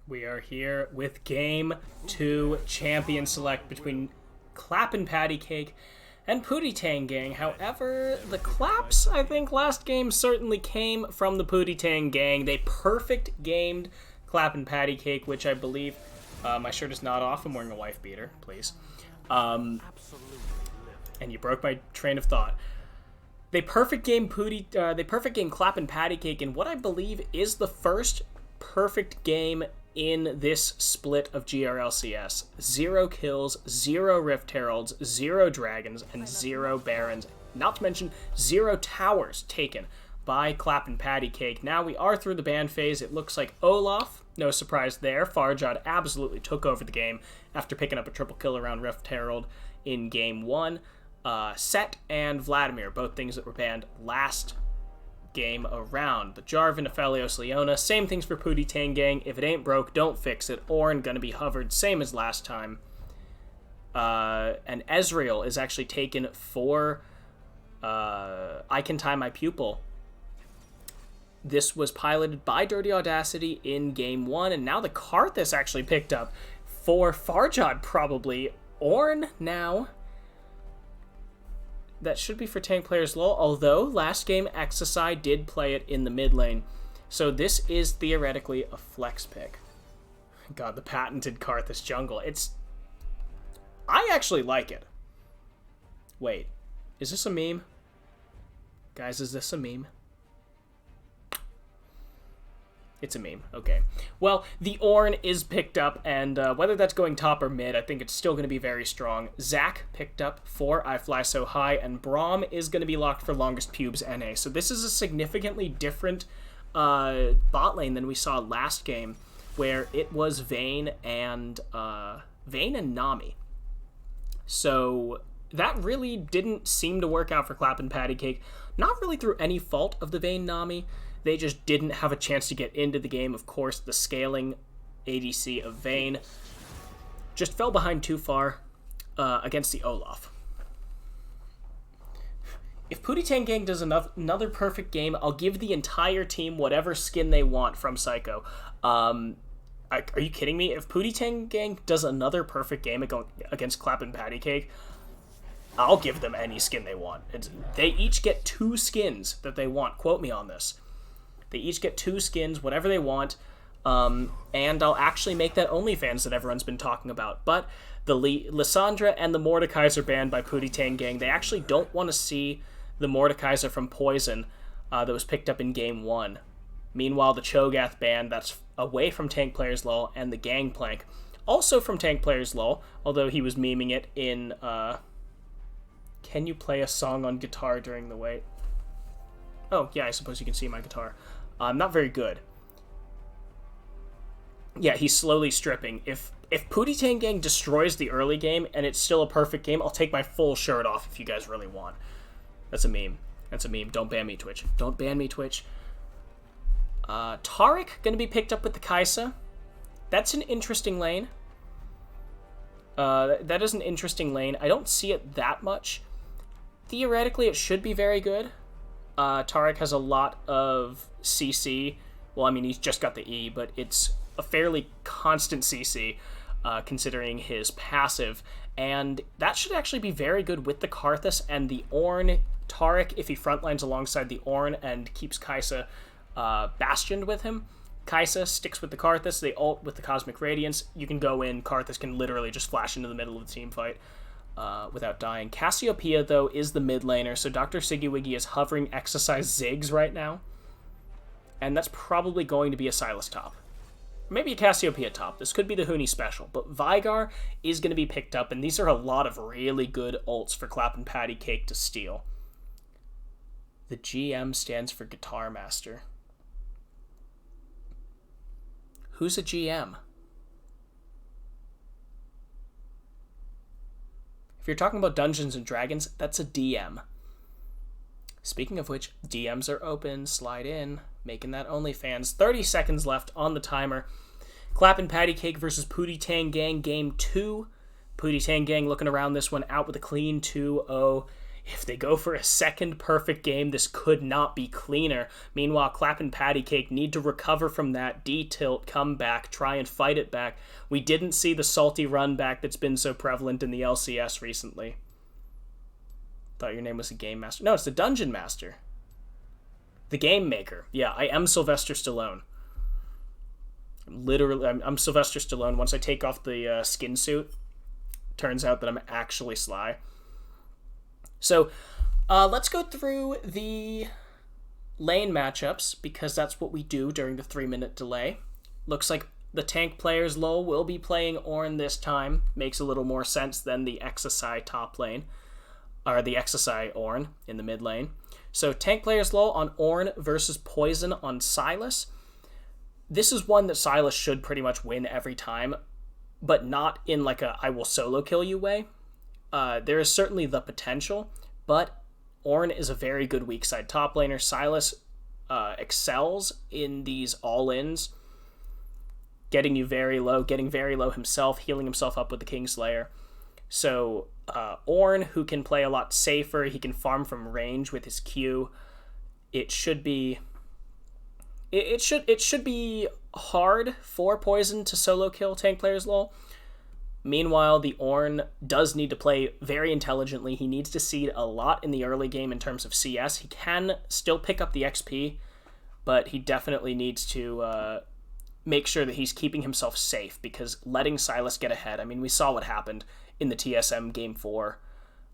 We are here with Game 2 Champion Select between Clappin' Patty Cake and Pootie Tang Gang. However, the claps, I think, last game certainly came from the Pootie Tang Gang. They perfect gamed Clappin' Patty Cake, which I believe... my shirt is not off. I'm wearing a wife beater, please. And you broke my train of thought. They perfect game Clappin' Patty Cake in what I believe is the first perfect game in this split of GRLCS. 0 kills, 0 Rift Heralds, 0 Dragons, and 0 Barons. Not to mention 0 towers taken by Clappin' Patty Cake. Now we are through the ban phase. It looks like Olaf, no surprise there. Farjad absolutely took over the game after picking up a triple kill around Rift Herald in game 1. Set and Vladimir, both things that were banned last game around. The Jarvan, Aphelios, Leona, same things for Pootie Tang Gang. If it ain't broke, don't fix it. Ornn gonna be hovered, same as last time. And Ezreal is actually taken for I Can Tie My Pupil. This was piloted by Dirty Audacity in game 1, and now the Karthus actually picked up for Farjad, probably. Ornn now. That should be for tank players low, although last game Exocide did play it in the mid lane. So this is theoretically a flex pick. God, the patented Karthus jungle. I actually like it. Wait, is this a meme? Guys, is this a meme? It's a meme. Okay. Well, the Ornn is picked up, and whether that's going top or mid, I think it's still going to be very strong. Zac picked up for I Fly So High, and Braum is going to be locked for Longest Pubes NA. So this is a significantly different bot lane than we saw last game, where it was Vayne and Nami. So that really didn't seem to work out for Clappin' Patty Cake. Not really through any fault of the Vayne Nami. They just didn't have a chance to get into the game. Of course, the scaling ADC of Vayne just fell behind too far against the Olaf. If Pootie Tang Gang does another perfect game, I'll give the entire team whatever skin they want from Psycho. Are you kidding me? If Pootie Tang Gang does another perfect game against Clappin' Patty Cake, I'll give them any skin they want. They each get 2 skins that they want. Quote me on this. They each get 2 skins, whatever they want, and I'll actually make that OnlyFans that everyone's been talking about. But the Lissandra and the Mordekaiser are banned by Pootie Tang Gang. They actually don't want to see the Mordekaiser from Poison that was picked up in game 1. Meanwhile, the Cho'Gath ban, that's away from Tank Players LoL, and the Gangplank, also from Tank Players LoL, although he was memeing it in, can you play a song on guitar during the wait? Oh, yeah, I suppose you can see my guitar. Not very good. Yeah, he's slowly stripping. If Pootie Tang Gang destroys the early game and it's still a perfect game, I'll take my full shirt off if you guys really want. That's a meme. That's a meme. Don't ban me, Twitch. Don't ban me, Twitch. Taric going to be picked up with the Kai'Sa. That's an interesting lane. That is an interesting lane. I don't see it that much. Theoretically, it should be very good. Taric has a lot of CC. Well, I mean, he's just got the E, but it's a fairly constant CC, considering his passive. And that should actually be very good with the Karthus and the Ornn. Taric, if he frontlines alongside the Ornn and keeps Kai'Sa bastioned with him, Kai'Sa sticks with the Karthus, they ult with the Cosmic Radiance. You can go in, Karthus can literally just flash into the middle of the team fight. Without dying. Cassiopeia, though, is the mid laner, so Dr. Siggy is hovering Exercise Ziggs right now. And that's probably going to be a Sylas top. Maybe a Cassiopeia top. This could be the Huni special. But Veigar is going to be picked up, and these are a lot of really good ults for Clappin' Patty Cake to steal. The GM stands for Guitar Master. Who's a GM? If you're talking about Dungeons and Dragons, that's a DM. Speaking of which, DMs are open. Slide in, making that OnlyFans. 30 seconds left on the timer. Clappin' Patty Cake versus Pootie Tang Gang, game 2. Pootie Tang Gang looking around this one out with a clean 2-0. If they go for a second perfect game, this could not be cleaner. Meanwhile, Clap and Patty Cake need to recover from that D-tilt, come back, try and fight it back. We didn't see the salty run back that's been so prevalent in the LCS recently. Thought your name was the Game Master. No, it's the Dungeon Master. The Game Maker. Yeah, I am Sylvester Stallone. Literally, I'm Sylvester Stallone. Once I take off the skin suit, turns out that I'm actually Sly. So, let's go through the lane matchups, because that's what we do during the 3-minute delay. Looks like the tank players, lol, will be playing Ornn this time. Makes a little more sense than the Exocai top lane, or the Exocai Ornn in the mid lane. So, tank players, lol, on Ornn versus Poison on Sylas. This is one that Sylas should pretty much win every time, but not in like a I will solo kill you way. There is certainly the potential, but Ornn is a very good weak side top laner. Sylas excels in these all-ins, getting you very low, getting very low himself, healing himself up with the Kingslayer. So Ornn, who can play a lot safer, he can farm from range with his Q. It should be hard for Poison to solo kill tank players, lol. Meanwhile, the Ornn does need to play very intelligently. He needs to seed a lot in the early game in terms of CS. He can still pick up the XP, but he definitely needs to make sure that he's keeping himself safe, because letting Sylas get ahead, I mean, we saw what happened in the TSM Game 4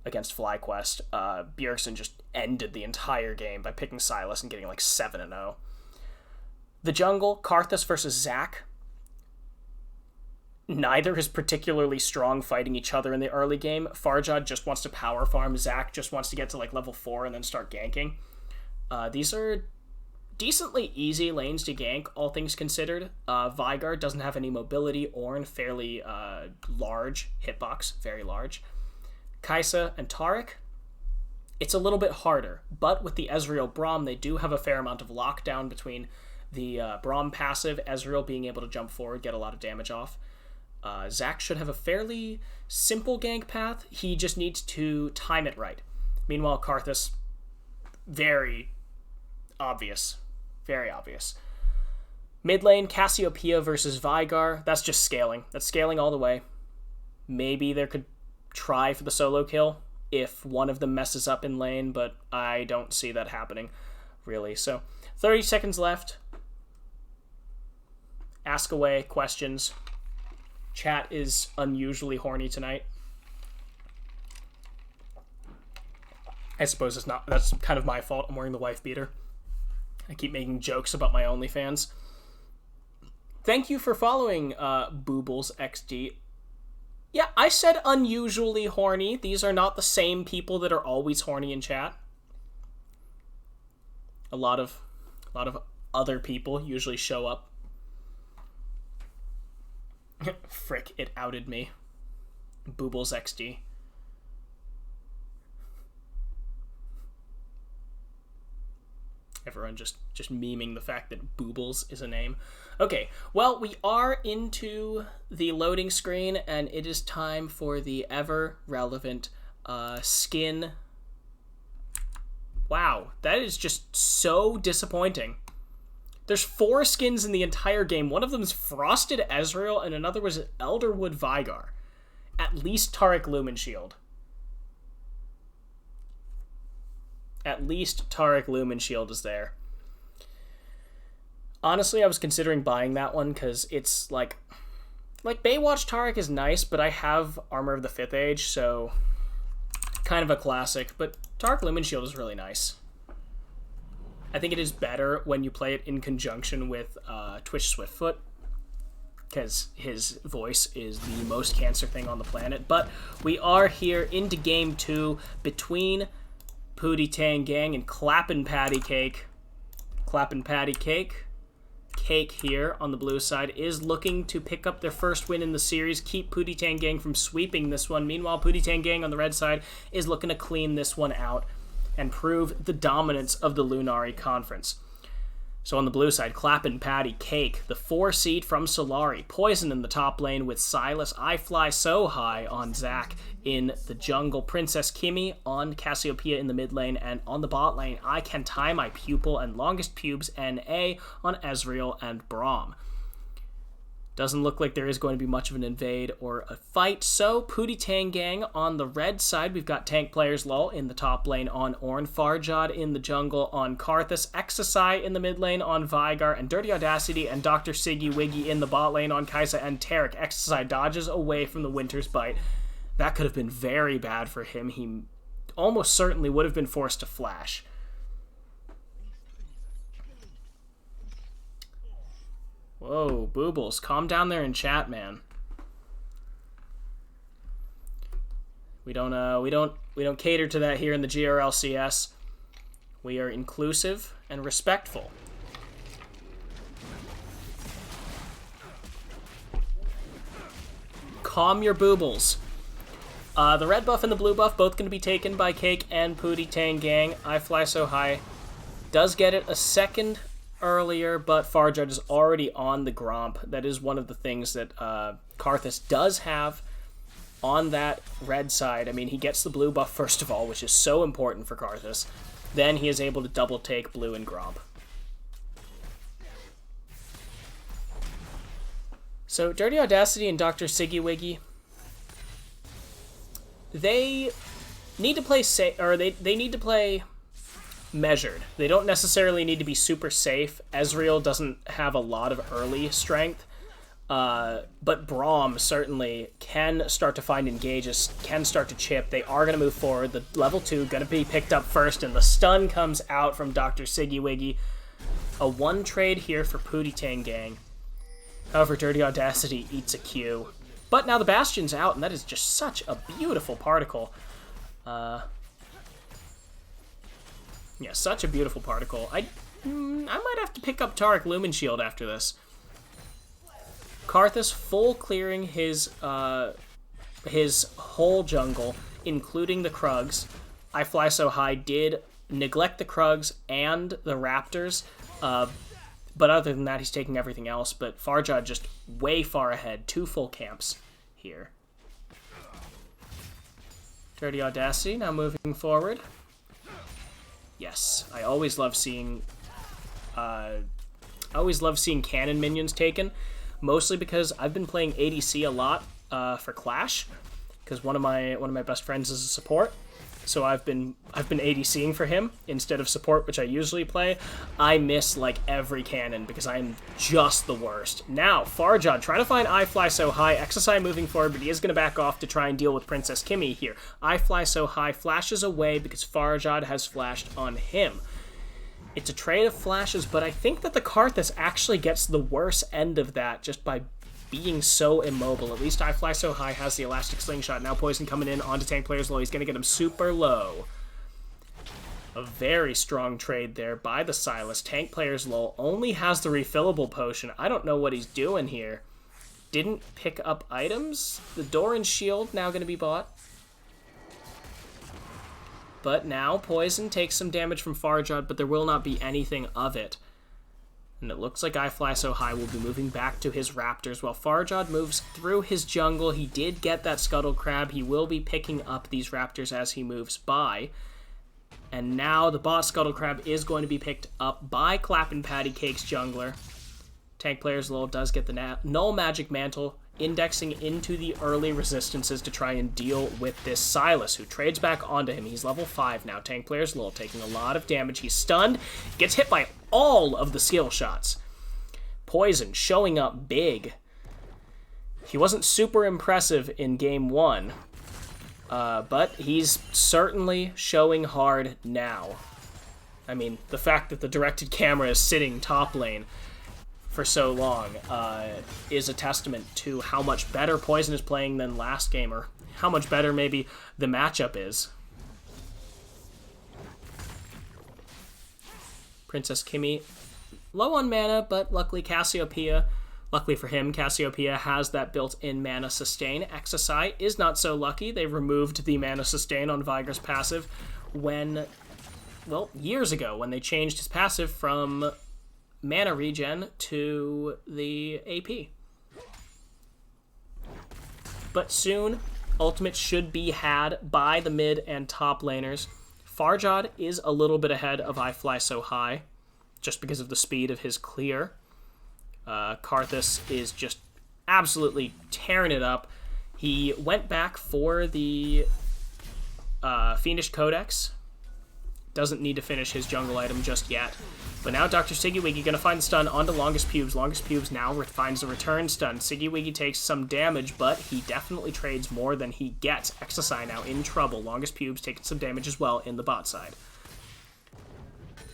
against FlyQuest. Bjergsen just ended the entire game by picking Sylas and getting like 7-0. The jungle, Karthus versus Zac. Neither is particularly strong fighting each other in the early game. Farjad just wants to power farm. Zac just wants to get to like level 4 and then start ganking. These are decently easy lanes to gank, all things considered. Veigar doesn't have any mobility. Ornn, fairly large hitbox, very large. Kai'Sa and Taric, it's a little bit harder, but with the Ezreal Braum, they do have a fair amount of lockdown between the Braum passive, Ezreal being able to jump forward, get a lot of damage off. Zac should have a fairly simple gank path. He just needs to time it right. Meanwhile, Karthus, very obvious. Very obvious. Mid lane, Cassiopeia versus Veigar. That's just scaling. That's scaling all the way. Maybe there could try for the solo kill if one of them messes up in lane, but I don't see that happening, really. So, 30 seconds left. Ask away questions. Chat is unusually horny tonight. I suppose it's not. That's kind of my fault. I'm wearing the wife beater. I keep making jokes about my OnlyFans. Thank you for following BooblesXD. Yeah, I said unusually horny. These are not the same people that are always horny in chat. A lot of other people usually show up. Frick, it outed me. BooblesXD. Everyone just memeing the fact that Boobles is a name. Okay, well, we are into the loading screen, and it is time for the ever-relevant skin. Wow, that is just so disappointing. There's 4 skins in the entire game. One of them is Frosted Ezreal, and another was Elderwood Veigar. At least Taric Lumenshield. At least Taric Lumenshield is there. Honestly, I was considering buying that one because it's like Baywatch Taric is nice, but I have Armor of the 5th Age, so kind of a classic. But Taric Lumenshield is really nice. I think it is better when you play it in conjunction with Twitch Swiftfoot, because his voice is the most cancer thing on the planet. But we are here into Game 2 between Pootie Tang Gang and Clappin' Patty Cake. Clappin' Patty Cake. Cake here on the blue side is looking to pick up their first win in the series, keep Pootie Tang Gang from sweeping this one. Meanwhile, Pootie Tang Gang on the red side is looking to clean this one out and prove the dominance of the Lunari Conference. So on the blue side, Clappin' Patty Cake, the 4 seed from Solari. Poison in the top lane with Silas. I Fly So High on Zac in the jungle. Princess Kimmy on Cassiopeia in the mid lane. And on the bot lane, I Can Tie My Pupil and Longest Pubes NA on Ezreal and Braum. Doesn't look like there is going to be much of an invade or a fight. So, Pootie Tang Gang on the red side. We've got Tank Players Lull in the top lane on Ornn. Farjod in the jungle on Karthus. Exercise in the mid lane on Vigar. And Dirty Audacity and Dr. Siggy Wiggy in the bot lane on Kai'Sa and Taric. Exercise dodges away from the Winter's Bite. That could have been very bad for him. He almost certainly would have been forced to flash. Whoa, Boobles, calm down there in chat, man. We don't cater to that here in the GRLCS. We are inclusive and respectful. Calm your Boobles. The red buff and the blue buff both going to be taken by Cake and Pootie Tang Gang. I Fly So High does get it a second earlier, but Farjud is already on the Gromp. That is one of the things that Karthus does have on that red side. I mean, he gets the blue buff first of all, which is so important for Karthus. Then he is able to double take blue and Gromp. So Dirty Audacity and Dr. Siggy Wiggy, they need to play they need to play measured. They don't necessarily need to be super safe. Ezreal doesn't have a lot of early strength, but Braum certainly can start to find engages, can start to chip. They are going to move forward. The level 2 going to be picked up first, and the stun comes out from Dr. Siggy Wiggy. A 1 trade here for Pootie Tang Gang. However, Dirty Audacity eats a Q. But now the Bastion's out, and that is just such a beautiful particle. Yeah, such a beautiful particle. I might have to pick up Taric Lumen Shield after this. Karthus full clearing his whole jungle, including the Krugs. I Fly So High did neglect the Krugs and the Raptors, but other than that, he's taking everything else. But Farjod just way far ahead. 2 full camps here. Dirty Audacity now moving forward. Yes, I always love seeing cannon minions taken, mostly because I've been playing ADC a lot for Clash, because one of my best friends is a support, so I've been ADCing for him instead of support, which I usually play. I miss like every cannon because I'm just the worst. Now Farjod trying to find I Fly So High. Exercise moving forward, but he is going to back off to try and deal with Princess Kimmy here. I Fly So High flashes away because Farjod has flashed on him. It's a trade of flashes, but I think that the Karthus actually gets the worst end of that just by being so immobile. At least I Fly So High has the elastic slingshot. Now Poison coming in onto Tank Players Low. He's going to get him super low. A very strong trade there by the Silas. Tank Players Low only has the refillable potion. I don't know what he's doing here. Didn't pick up items. The Doran Shield now going to be bought. But now Poison takes some damage from Farjod, but there will not be anything of it. And it looks like I Fly So High will be moving back to his Raptors while Farjod moves through his jungle. He did get that Scuttle Crab. He will be picking up these Raptors as he moves by. And now the bot Scuttle Crab is going to be picked up by Clappin' Patty Cake's jungler. Tank Players Lull does get the Null Magic Mantle, indexing into the early resistances to try and deal with this Silas, who trades back onto him. He's level 5 now. Tank Players Lull taking a lot of damage. He's stunned, gets hit by all of the skill shots. Poison showing up big. He wasn't super impressive in game 1, but he's certainly showing hard now. I mean, the fact that the directed camera is sitting top lane for so long is a testament to how much better Poison is playing than last game, or how much better maybe the matchup is. Princess Kimmy, low on mana, but luckily Cassiopeia, luckily for him, Cassiopeia has that built-in mana sustain. Exercise is not so lucky. They removed the mana sustain on Vigar's passive when, well, years ago, when they changed his passive from mana regen to the AP. But soon, ultimate should be had by the mid and top laners. Farjad is a little bit ahead of I Fly So High, just because of the speed of his clear. Karthus is just absolutely tearing it up. He went back for the Fiendish Codex. Doesn't need to finish his jungle item just yet. But now Dr. Siggy-Wiggy going to find the stun onto Longest Pubes. Longest Pubes now finds the return stun. Siggy-Wiggy takes some damage, but he definitely trades more than he gets. Exocide now in trouble. Longest Pubes taking some damage as well in the bot side.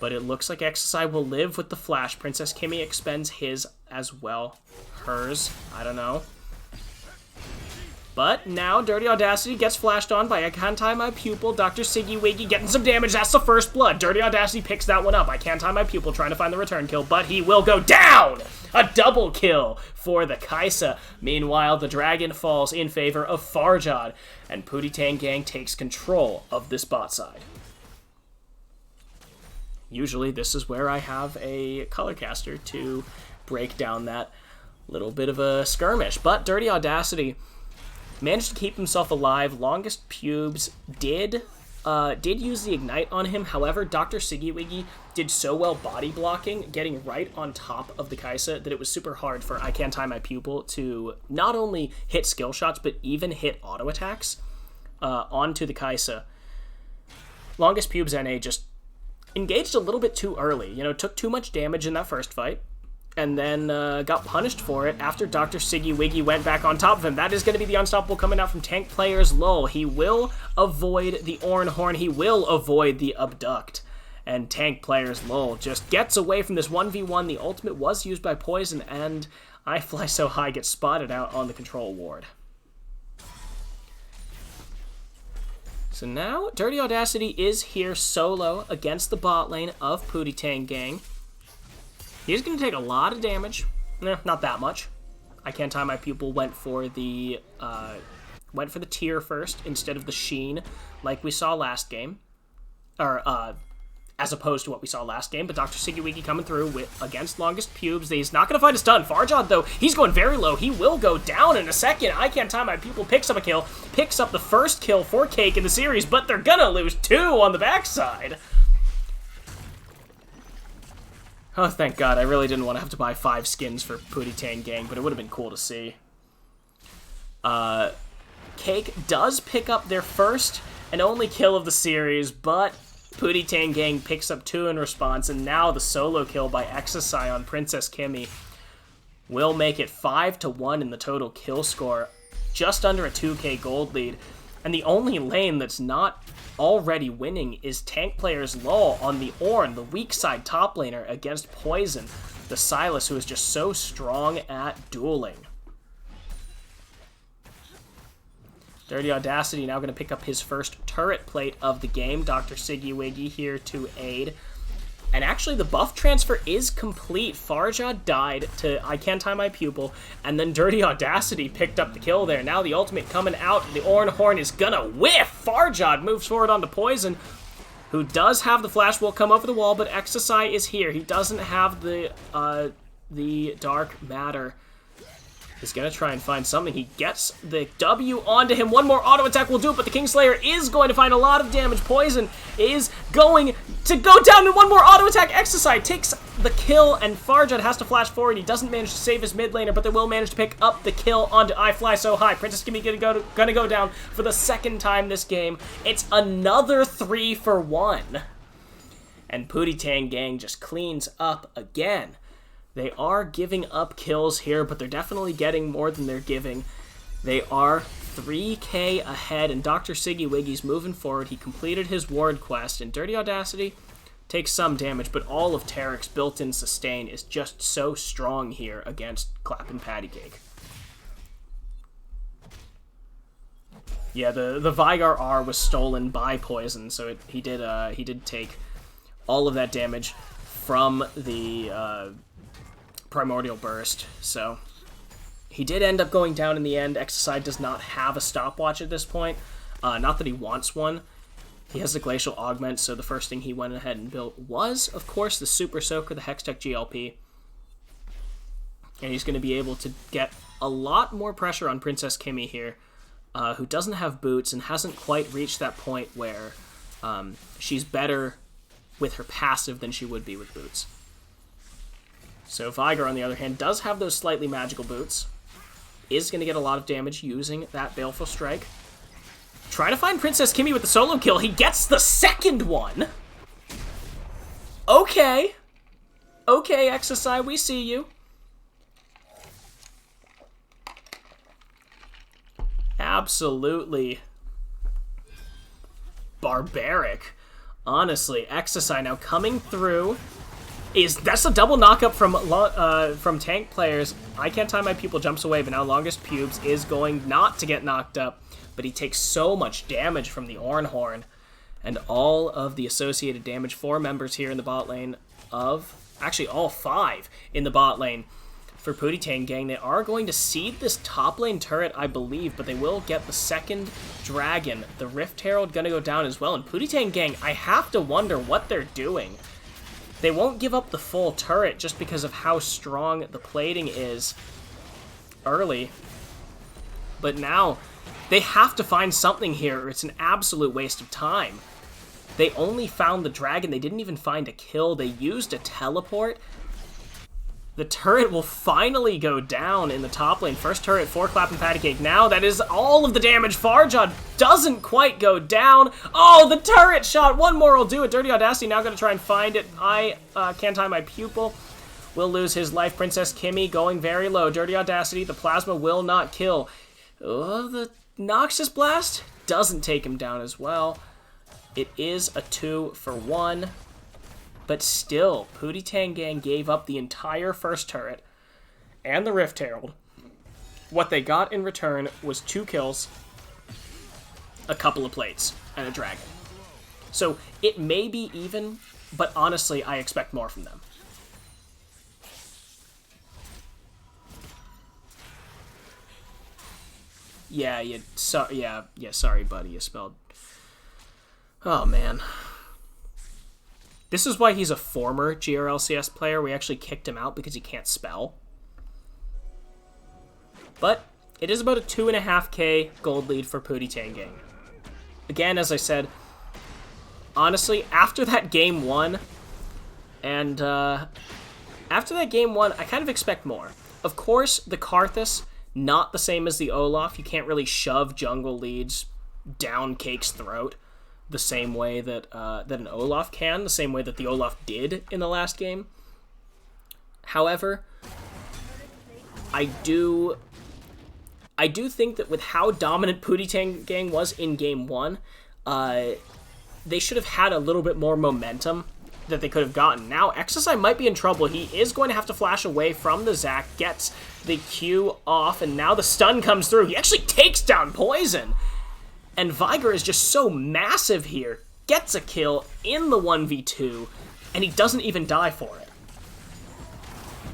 But it looks like Exocide will live with the flash. Princess Kimmy expends his as well. Hers, I don't know. But now Dirty Audacity gets flashed on by I Can't Tie My Pupil. Dr. Siggy-Wiggy getting some damage. That's the first blood. Dirty Audacity picks that one up. I Can't Tie My Pupil trying to find the return kill, but he will go down! A double kill for the Kaisa. Meanwhile, the dragon falls in favor of Farjad, and Pootie Tang Gang takes control of this bot side. Usually this is where I have a color caster to break down that little bit of a skirmish, but Dirty Audacity managed to keep himself alive. Longest Pubes did use the Ignite on him. However, Dr. Siggy-Wiggy did so well body blocking, getting right on top of the Kaisa, that it was super hard for I Can't Tie My Pupil to not only hit skill shots, but even hit auto attacks onto the Kaisa. Longest Pubes NA just engaged a little bit too early. You know, took too much damage in that first fight, and then got punished for it after Dr. Siggy-Wiggy went back on top of him. That is going to be the unstoppable coming out from Tank Players Lull. He will avoid the Oran Horn. He will avoid the Abduct. And Tank Players Lull just gets away from this 1v1. The ultimate was used by Poison, and I Fly So High gets spotted out on the control ward. So now, Dirty Audacity is here solo against the bot lane of Pootie Tang Gang. He's going to take a lot of damage. Not that much. I Can't Tie My Pupil went for the tier first instead of the sheen, like we saw last game, or as opposed to what we saw last game. But Dr. Siggy-Wiggy coming through against Longest Pubes. He's not going to find a stun. Farjad though, he's going very low. He will go down in a second. I Can't Tie My Pupil picks up a kill, picks up the first kill for Cake in the series, but they're gonna lose 2 on the backside. Oh, thank God. I really didn't want to have to buy 5 skins for Pootie Tang Gang, but it would have been cool to see. Cake does pick up their first and only kill of the series, but Pootie Tang Gang picks up 2 in response, and now the solo kill by Exocide on Princess Kimmy will make it 5-1 in the total kill score, just under a 2k gold lead. And the only lane that's not already winning is Tank Players Lull on the Ornn, the weak side top laner, against Poison, the Sylas, who is just so strong at dueling. Dirty Audacity now going to pick up his first turret plate of the game. Dr. Siggy-Wiggy here to aid. And actually, the buff transfer is complete. Farjad died to I Can't Tie My Pupil, and then Dirty Audacity picked up the kill there. Now the ultimate coming out, the Oran Horn is gonna whiff! Farjad moves forward onto Poison, who does have the flash, will come over the wall, but Exocide is here. He doesn't have the Dark Matter. He's going to try and find something. He gets the W onto him. One more auto attack will do it, but the Kingslayer is going to find a lot of damage. Poison is going to go down, and one more auto attack. Exocide takes the kill, and Farjad has to flash forward. He doesn't manage to save his mid laner, but they will manage to pick up the kill onto I Fly So High. Princess Kimmy gonna go down for the second time this game. It's another 3-for-1. And Pootie Tang Gang just cleans up again. They are giving up kills here, but they're definitely getting more than they're giving. They are 3k ahead, and Dr. Siggy-Wiggy's moving forward. He completed his ward quest, and Dirty Audacity takes some damage, but all of Tarek's built-in sustain is just so strong here against Clappin' Patty Cake. Yeah, the Vygar R was stolen by Poison, so he did take all of that damage from the Primordial Burst, so he did end up going down in the end. Exocide does not have a stopwatch at this point. Not that he wants one. He has the Glacial Augment, so the first thing he went ahead and built was, of course, the Super Soaker, the Hextech GLP. And he's going to be able to get a lot more pressure on Princess Kimmy here, who doesn't have boots and hasn't quite reached that point where she's better with her passive than she would be with boots. So Viger, on the other hand, does have those slightly magical boots. Is going to get a lot of damage using that Baleful Strike. Try to find Princess Kimmy with the solo kill. He gets the second one. Okay. Okay, XSI, we see you. Absolutely barbaric. Honestly, XSI now coming through. That's a double knockup from tank players. I Can't Tie My Pupil jumps away, but now Longest Pubes is going not to get knocked up. But he takes so much damage from the Ornhorn. And all of the associated damage. 4 members here in the bot lane of... Actually, all 5 in the bot lane for Pootie Gang. They are going to seed this top lane turret, I believe, but they will get the second dragon. The Rift Herald going to go down as well. And Pootie Gang, I have to wonder what they're doing. They won't give up the full turret just because of how strong the plating is early. But now, they have to find something here, or it's an absolute waste of time. They only found the dragon. They didn't even find a kill. They used a teleport. The turret will finally go down in the top lane. First turret for Clap and Patty Cake. Now that is all of the damage. Farjod doesn't quite go down. Oh, the turret shot. One more will do it. Dirty Audacity now going to try and find it. I Can't Tie My Pupil. Will lose his life. Princess Kimmy going very low. Dirty Audacity. The plasma will not kill. Oh, the Noxus Blast doesn't take him down as well. It is a 2-for-1. But still, Pootie Gang gave up the entire first turret and the Rift Herald. What they got in return was 2 kills, a couple of plates, and a dragon. So it may be even, but honestly, I expect more from them. Sorry, buddy, you spelled... Oh, man. This is why he's a former GRLCS player. We actually kicked him out because he can't spell. But it is about a 2.5k gold lead for Pootie Gang. Again, as I said, honestly, after that game 1, I kind of expect more. Of course, the Karthus, not the same as the Olaf. You can't really shove jungle leads down Cake's throat the same way that that an Olaf can, the same way that the Olaf did in the last game. However, I do think that with how dominant Pootie Gang was in game 1, they should have had a little bit more momentum that they could have gotten. Now, XSI might be in trouble. He is going to have to flash away from the Zac, gets the Q off, and now the stun comes through. He actually takes down Poison. And Viger is just so massive here. Gets a kill in the 1v2, and he doesn't even die for it.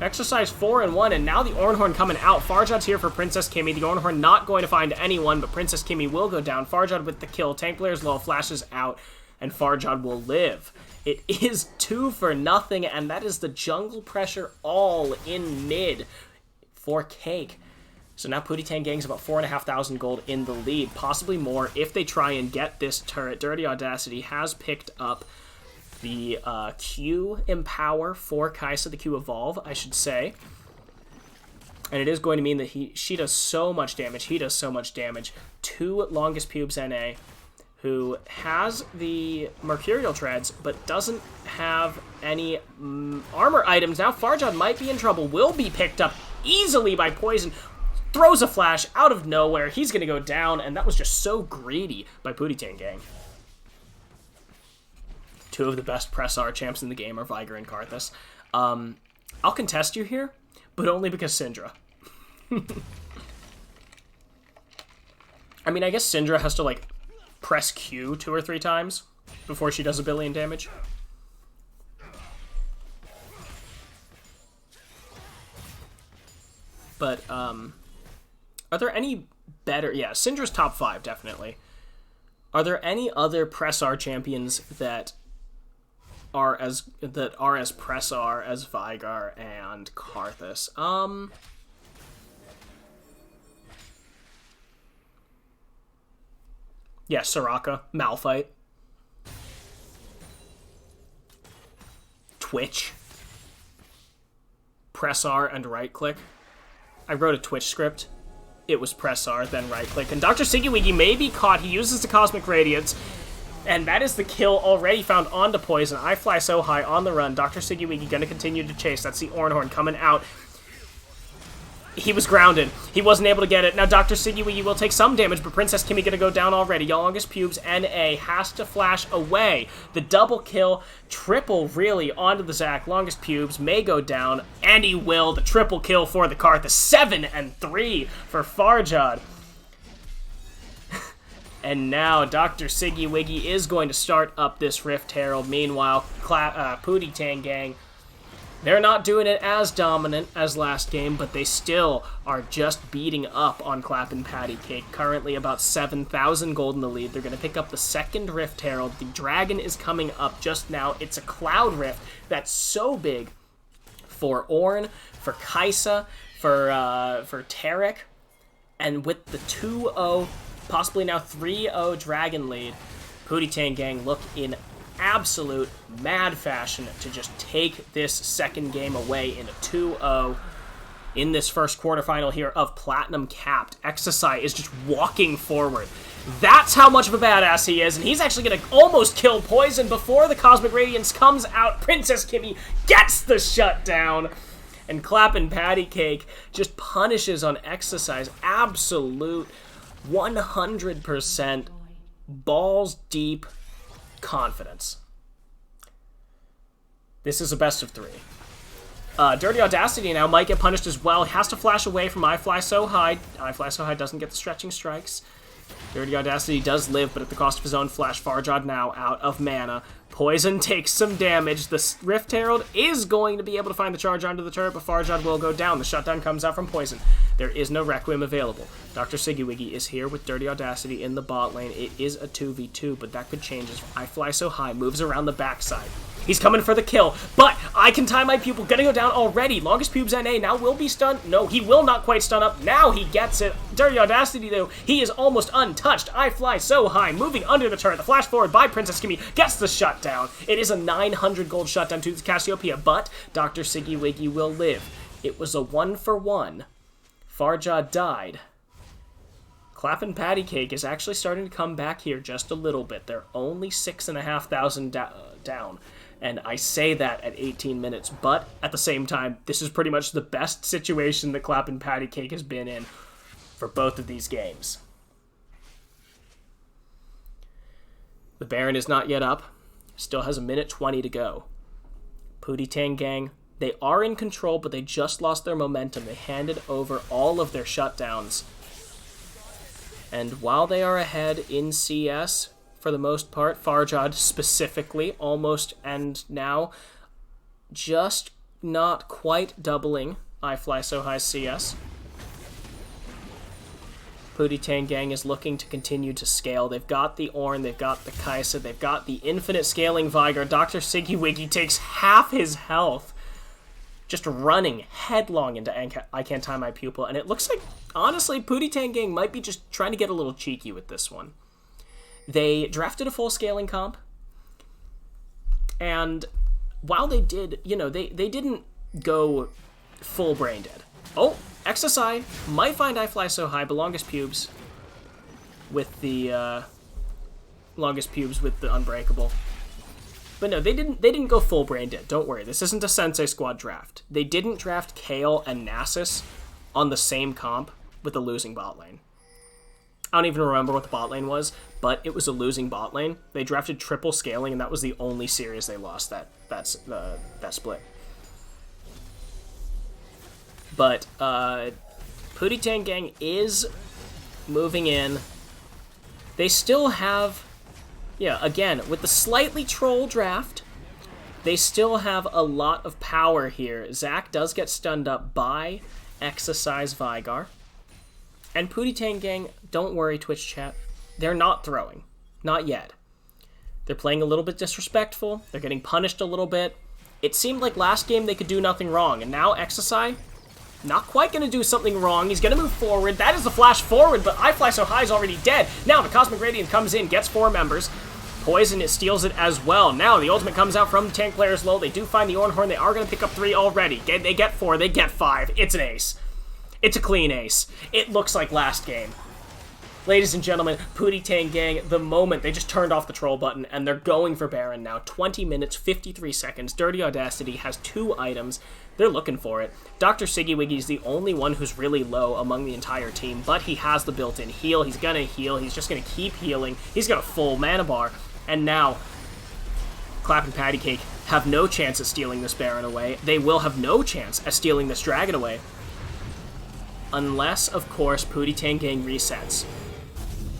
Exercise 4-1, and now the Ornhorn coming out. Farjod's here for Princess Kimmy. The Ornhorn not going to find anyone, but Princess Kimmy will go down. Farjod with the kill. Tank player's low, flashes out, and Farjod will live. It is 2-for-0, and that is the jungle pressure all in mid for Cake. So now Pootie Gang's about 4,500 gold in the lead, possibly more if they try and get this turret. Dirty Audacity has picked up the Q Empower for Kai'Sa, the Q Evolve, I should say. And it is going to mean that she does so much damage, he does so much damage to Longest Pubes NA, who has the Mercurial Treads, but doesn't have any armor items. Now Farjod might be in trouble, will be picked up easily by Poison. Throws a flash out of nowhere. He's going to go down, and that was just so greedy by Pootie Gang. 2 of the best press R champs in the game are Viger and Karthus. I'll contest you here, but only because Syndra. I mean, I guess Syndra has to, like, press Q 2 or 3 times before she does 1 billion damage. But, are there any better... Yeah, Syndra's top 5, definitely. Are there any other Press R champions that are as Press R as Vigar and Karthus? Yeah, Soraka, Malphite, Twitch, Press R and right click. I wrote a Twitch script. It was Press R, then right click. And Dr. Siggy may be caught. He uses the Cosmic Radiance. And that is the kill already found onto Poison. I fly so high on the run. Dr. Siggy going to continue to chase. That's the Ornhorn coming out. He was grounded. He wasn't able to get it. Now Dr. Siggy will take some damage, but Princess Kimmy going to go down already. Longest Pubes, NA has to flash away. The double kill, triple really onto the Zac. Longest Pubes may go down, and he will. The triple kill for the Karthus. 7 and 3 for Farjad. And now Dr. Siggy Wiggy is going to start up this Rift Herald. Meanwhile, Pootie Tang Gang, they're not doing it as dominant as last game, but they still are just beating up on Clap and Patty Cake. Currently about 7,000 gold in the lead. They're going to pick up the second Rift Herald. The Dragon is coming up just now. It's a Cloud Rift that's so big for Ornn, for Kaisa, for Tarek, and with the 2-0, possibly now 3-0 Dragon lead, Pootie Tang Gang look in absolute mad fashion to just take this second game away in a 2-0 in this first quarterfinal here of Platinum Capped. Exocai is just walking forward. That's how much of a badass he is, and he's actually going to almost kill Poison before the Cosmic Radiance comes out. Princess Kimmy gets the shutdown, and Clap and Patty Cake just punishes on Exocai's absolute 100% balls deep confidence. This is a best of 3. Dirty Audacity now might get punished as well. He has to flash away from I Fly So High. I Fly So High doesn't get the stretching strikes. Dirty Audacity does live, but at the cost of his own flash. Farjad now out of mana. Poison takes some damage. The Rift Herald is going to be able to find the charge onto the turret, but Farjad will go down. The shutdown comes out from Poison. There is no Requiem available. Dr. Siggy Wiggy is here with Dirty Audacity in the bot lane. It is a 2v2, but that could change as I Fly So High moves around the backside. He's coming for the kill, but I Can Tie My Pupil gonna go down already. Longest Pubes NA now will be stunned. No, he will not quite stun up. Now he gets it. Dirty Audacity, though, he is almost untouched. I Fly So High, moving under the turret. The flash forward by Princess Kimmy gets the shutdown. It is a 900 gold shutdown to the Cassiopeia, but Dr. Siggy Wiggy will live. It was a 1-for-1. Farjad died. Clap and Patty Cake is actually starting to come back here just a little bit. They're only 6,500 down. And I say that at 18 minutes, but at the same time, this is pretty much the best situation that Clap and Patty Cake has been in for both of these games. The Baron is not yet up. Still has 1:20 to go. Pootie Tang Gang, they are in control, but they just lost their momentum. They handed over all of their shutdowns. And while they are ahead in CS, for the most part, Farjad specifically, almost and now, just not quite doubling I Fly So High CS. Pootie Tang Gang is looking to continue to scale. They've got the Ornn, they've got the Kaisa, they've got the infinite scaling Vigar. Dr. Siggy Wiggy takes half his health, just running headlong into I Can't Tie My Pupil. And it looks like, honestly, Pootie Tang Gang might be just trying to get a little cheeky with this one. They drafted a full scaling comp, and while they did, they didn't go full brain dead. Oh, Exocai might find I Fly So High, but Longest Pubes with the Unbreakable. But no, they didn't go full brain dead. Don't worry, this isn't a Sensei Squad draft. They didn't draft Kale and Nasus on the same comp with a losing bot lane. I don't even remember what the bot lane was, but it was a losing bot lane. They drafted triple scaling, and that was the only series they lost that split. But Pootie Tang Gang is moving in. They still have, again, with the slightly troll draft, they still have a lot of power here. Zac does get stunned up by Exocai's Vigar. And Pootie Tang Gang, don't worry, Twitch chat, they're not throwing. Not yet. They're playing a little bit disrespectful. They're getting punished a little bit. It seemed like last game they could do nothing wrong, and now Exercise, not quite going to do something wrong. He's going to move forward. That is the flash forward, but I Fly So High is already dead. Now the Cosmic Radiant comes in, gets 4 members. Poison, it steals it as well. Now the ultimate comes out from the tank players low. They do find the Ornhorn. They are going to pick up 3 already. They get 4. They get 5. It's an ace. It's a clean ace. It looks like last game. Ladies and gentlemen, Pootie Tang Gang, the moment they just turned off the troll button and they're going for Baron now. 20 minutes, 53 seconds. Dirty Audacity has 2 items. They're looking for it. Dr. Siggy Wiggy is the only one who's really low among the entire team, but he has the built-in heal. He's going to heal. He's just going to keep healing. He's got a full mana bar. And now, Clap and Patty Cake have no chance at stealing this Baron away. They will have no chance at stealing this Dragon away. Unless, of course, Pootie Tang Gang resets.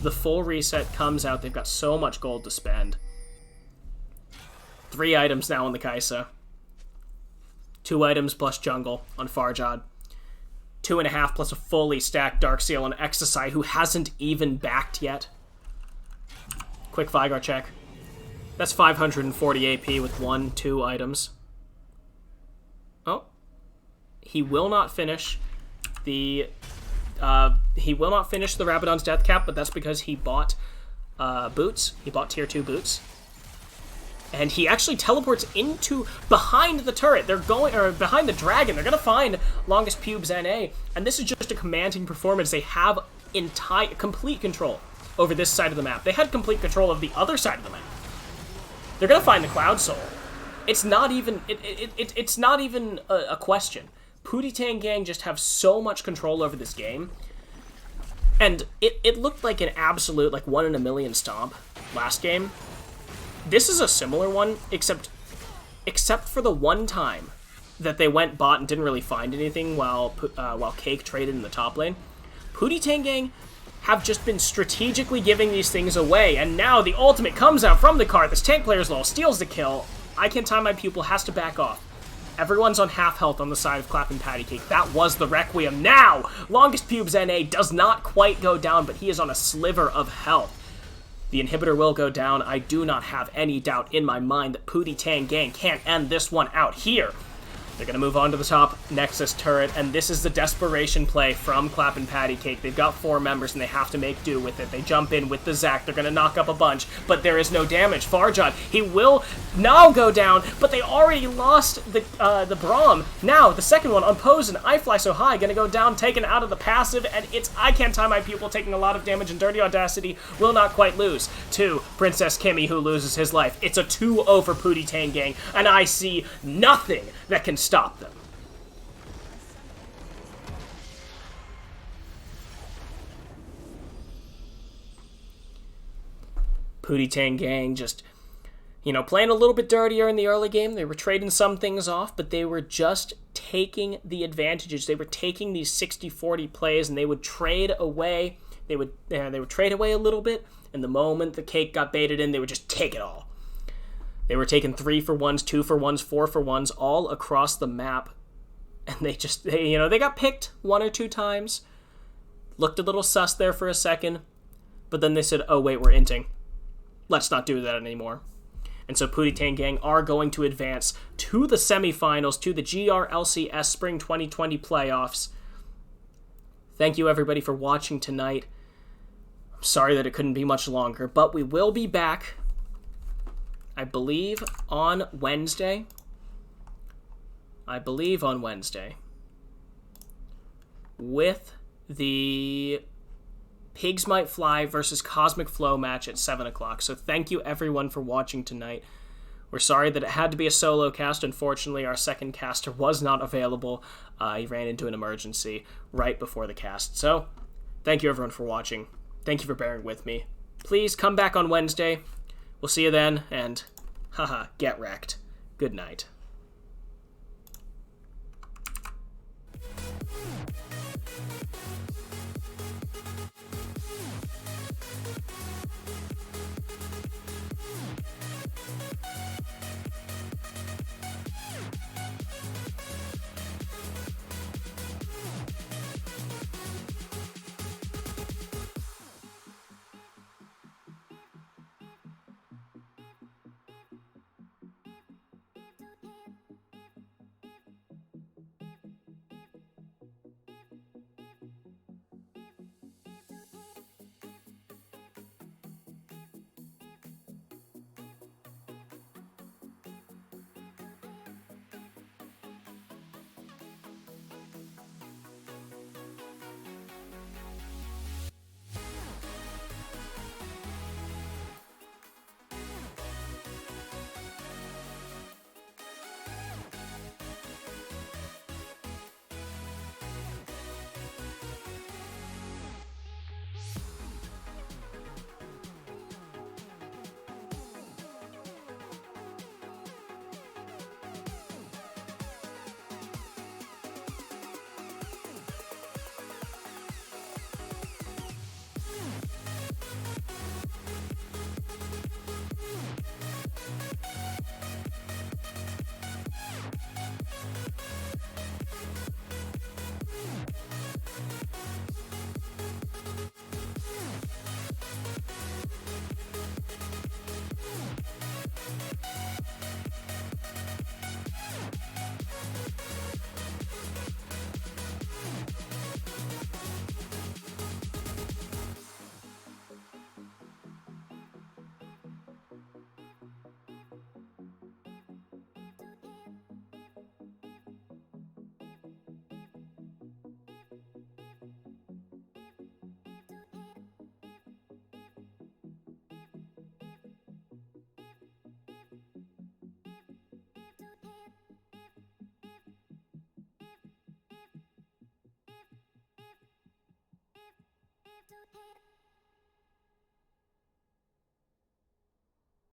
The full reset comes out. They've got so much gold to spend. 3 items now on the Kaisa. 2 items plus jungle on Farjad. 2.5 plus a fully stacked Dark Seal on Exercise, who hasn't even backed yet. Quick Vigar check. That's 540 AP with 1-2 items. Oh. He will not finish the... he will not finish the Rabadon's Death Cap, but that's because he bought boots. He bought tier 2 boots. And he actually teleports into behind the turret. They're going, or behind the dragon. They're going to find Longest Pubes NA. And this is just a commanding performance. They have complete control over this side of the map. They had complete control of the other side of the map. They're going to find the Cloud Soul. It's not even, it's not even a question. Pootie Tang Gang just have so much control over this game. And it looked like an absolute, like, 1 in a million stomp last game. This is a similar one, except for the one time that they went bot and didn't really find anything while Cake traded in the top lane. Pootie Tang Gang have just been strategically giving these things away, and now the ultimate comes out from the card. This tank player's low, steals the kill. I Can't Time My Pupil has to back off. Everyone's on half health on the side of Clap and Patty Cake. That was the Requiem. Now, Longest Pubes NA does not quite go down, but he is on a sliver of health. The inhibitor will go down. I do not have any doubt in my mind that Pootie Tang Gang can't end this one out here. They're going to move on to the top Nexus turret, and this is the desperation play from Clap and Patty Cake. They've got 4 members, and they have to make do with it. They jump in with the Zac. They're going to knock up a bunch, but there is no damage. Farjad, he will now go down, but they already lost the Braum. Now, the second one on Pose and I Fly So High, going to go down, taken out of the passive, and it's I Can't Time My Pupil taking a lot of damage, and Dirty Audacity will not quite lose to Princess Kimmy, who loses his life. It's a 2-0 for Pootie Tang Gang, and I see nothing that can stop them. Pootie Tang Gang just, playing a little bit dirtier in the early game. They were trading some things off, but they were just taking the advantages. They were taking these 60-40 plays, and they would trade away. They would trade away a little bit, and the moment the Cake got baited in, they would just take it all. They were taking 3-for-1s, 2-for-1s, 4-for-1s all across the map. And they got picked 1 or 2 times. Looked a little sus there for a second. But then they said, oh wait, we're inting. Let's not do that anymore. And so Pootie Tang Gang are going to advance to the semifinals, to the GRLCS Spring 2020 playoffs. Thank you everybody for watching tonight. I'm sorry that it couldn't be much longer, but we will be back, I believe on Wednesday, with the Pigs Might Fly versus Cosmic Flow match at 7 o'clock. So thank you everyone for watching tonight. We're sorry that it had to be a solo cast. Unfortunately, our second caster was not available. He ran into an emergency right before the cast. So thank you everyone for watching. Thank you for bearing with me. Please come back on Wednesday. We'll see you then, and haha, get wrecked. Good night.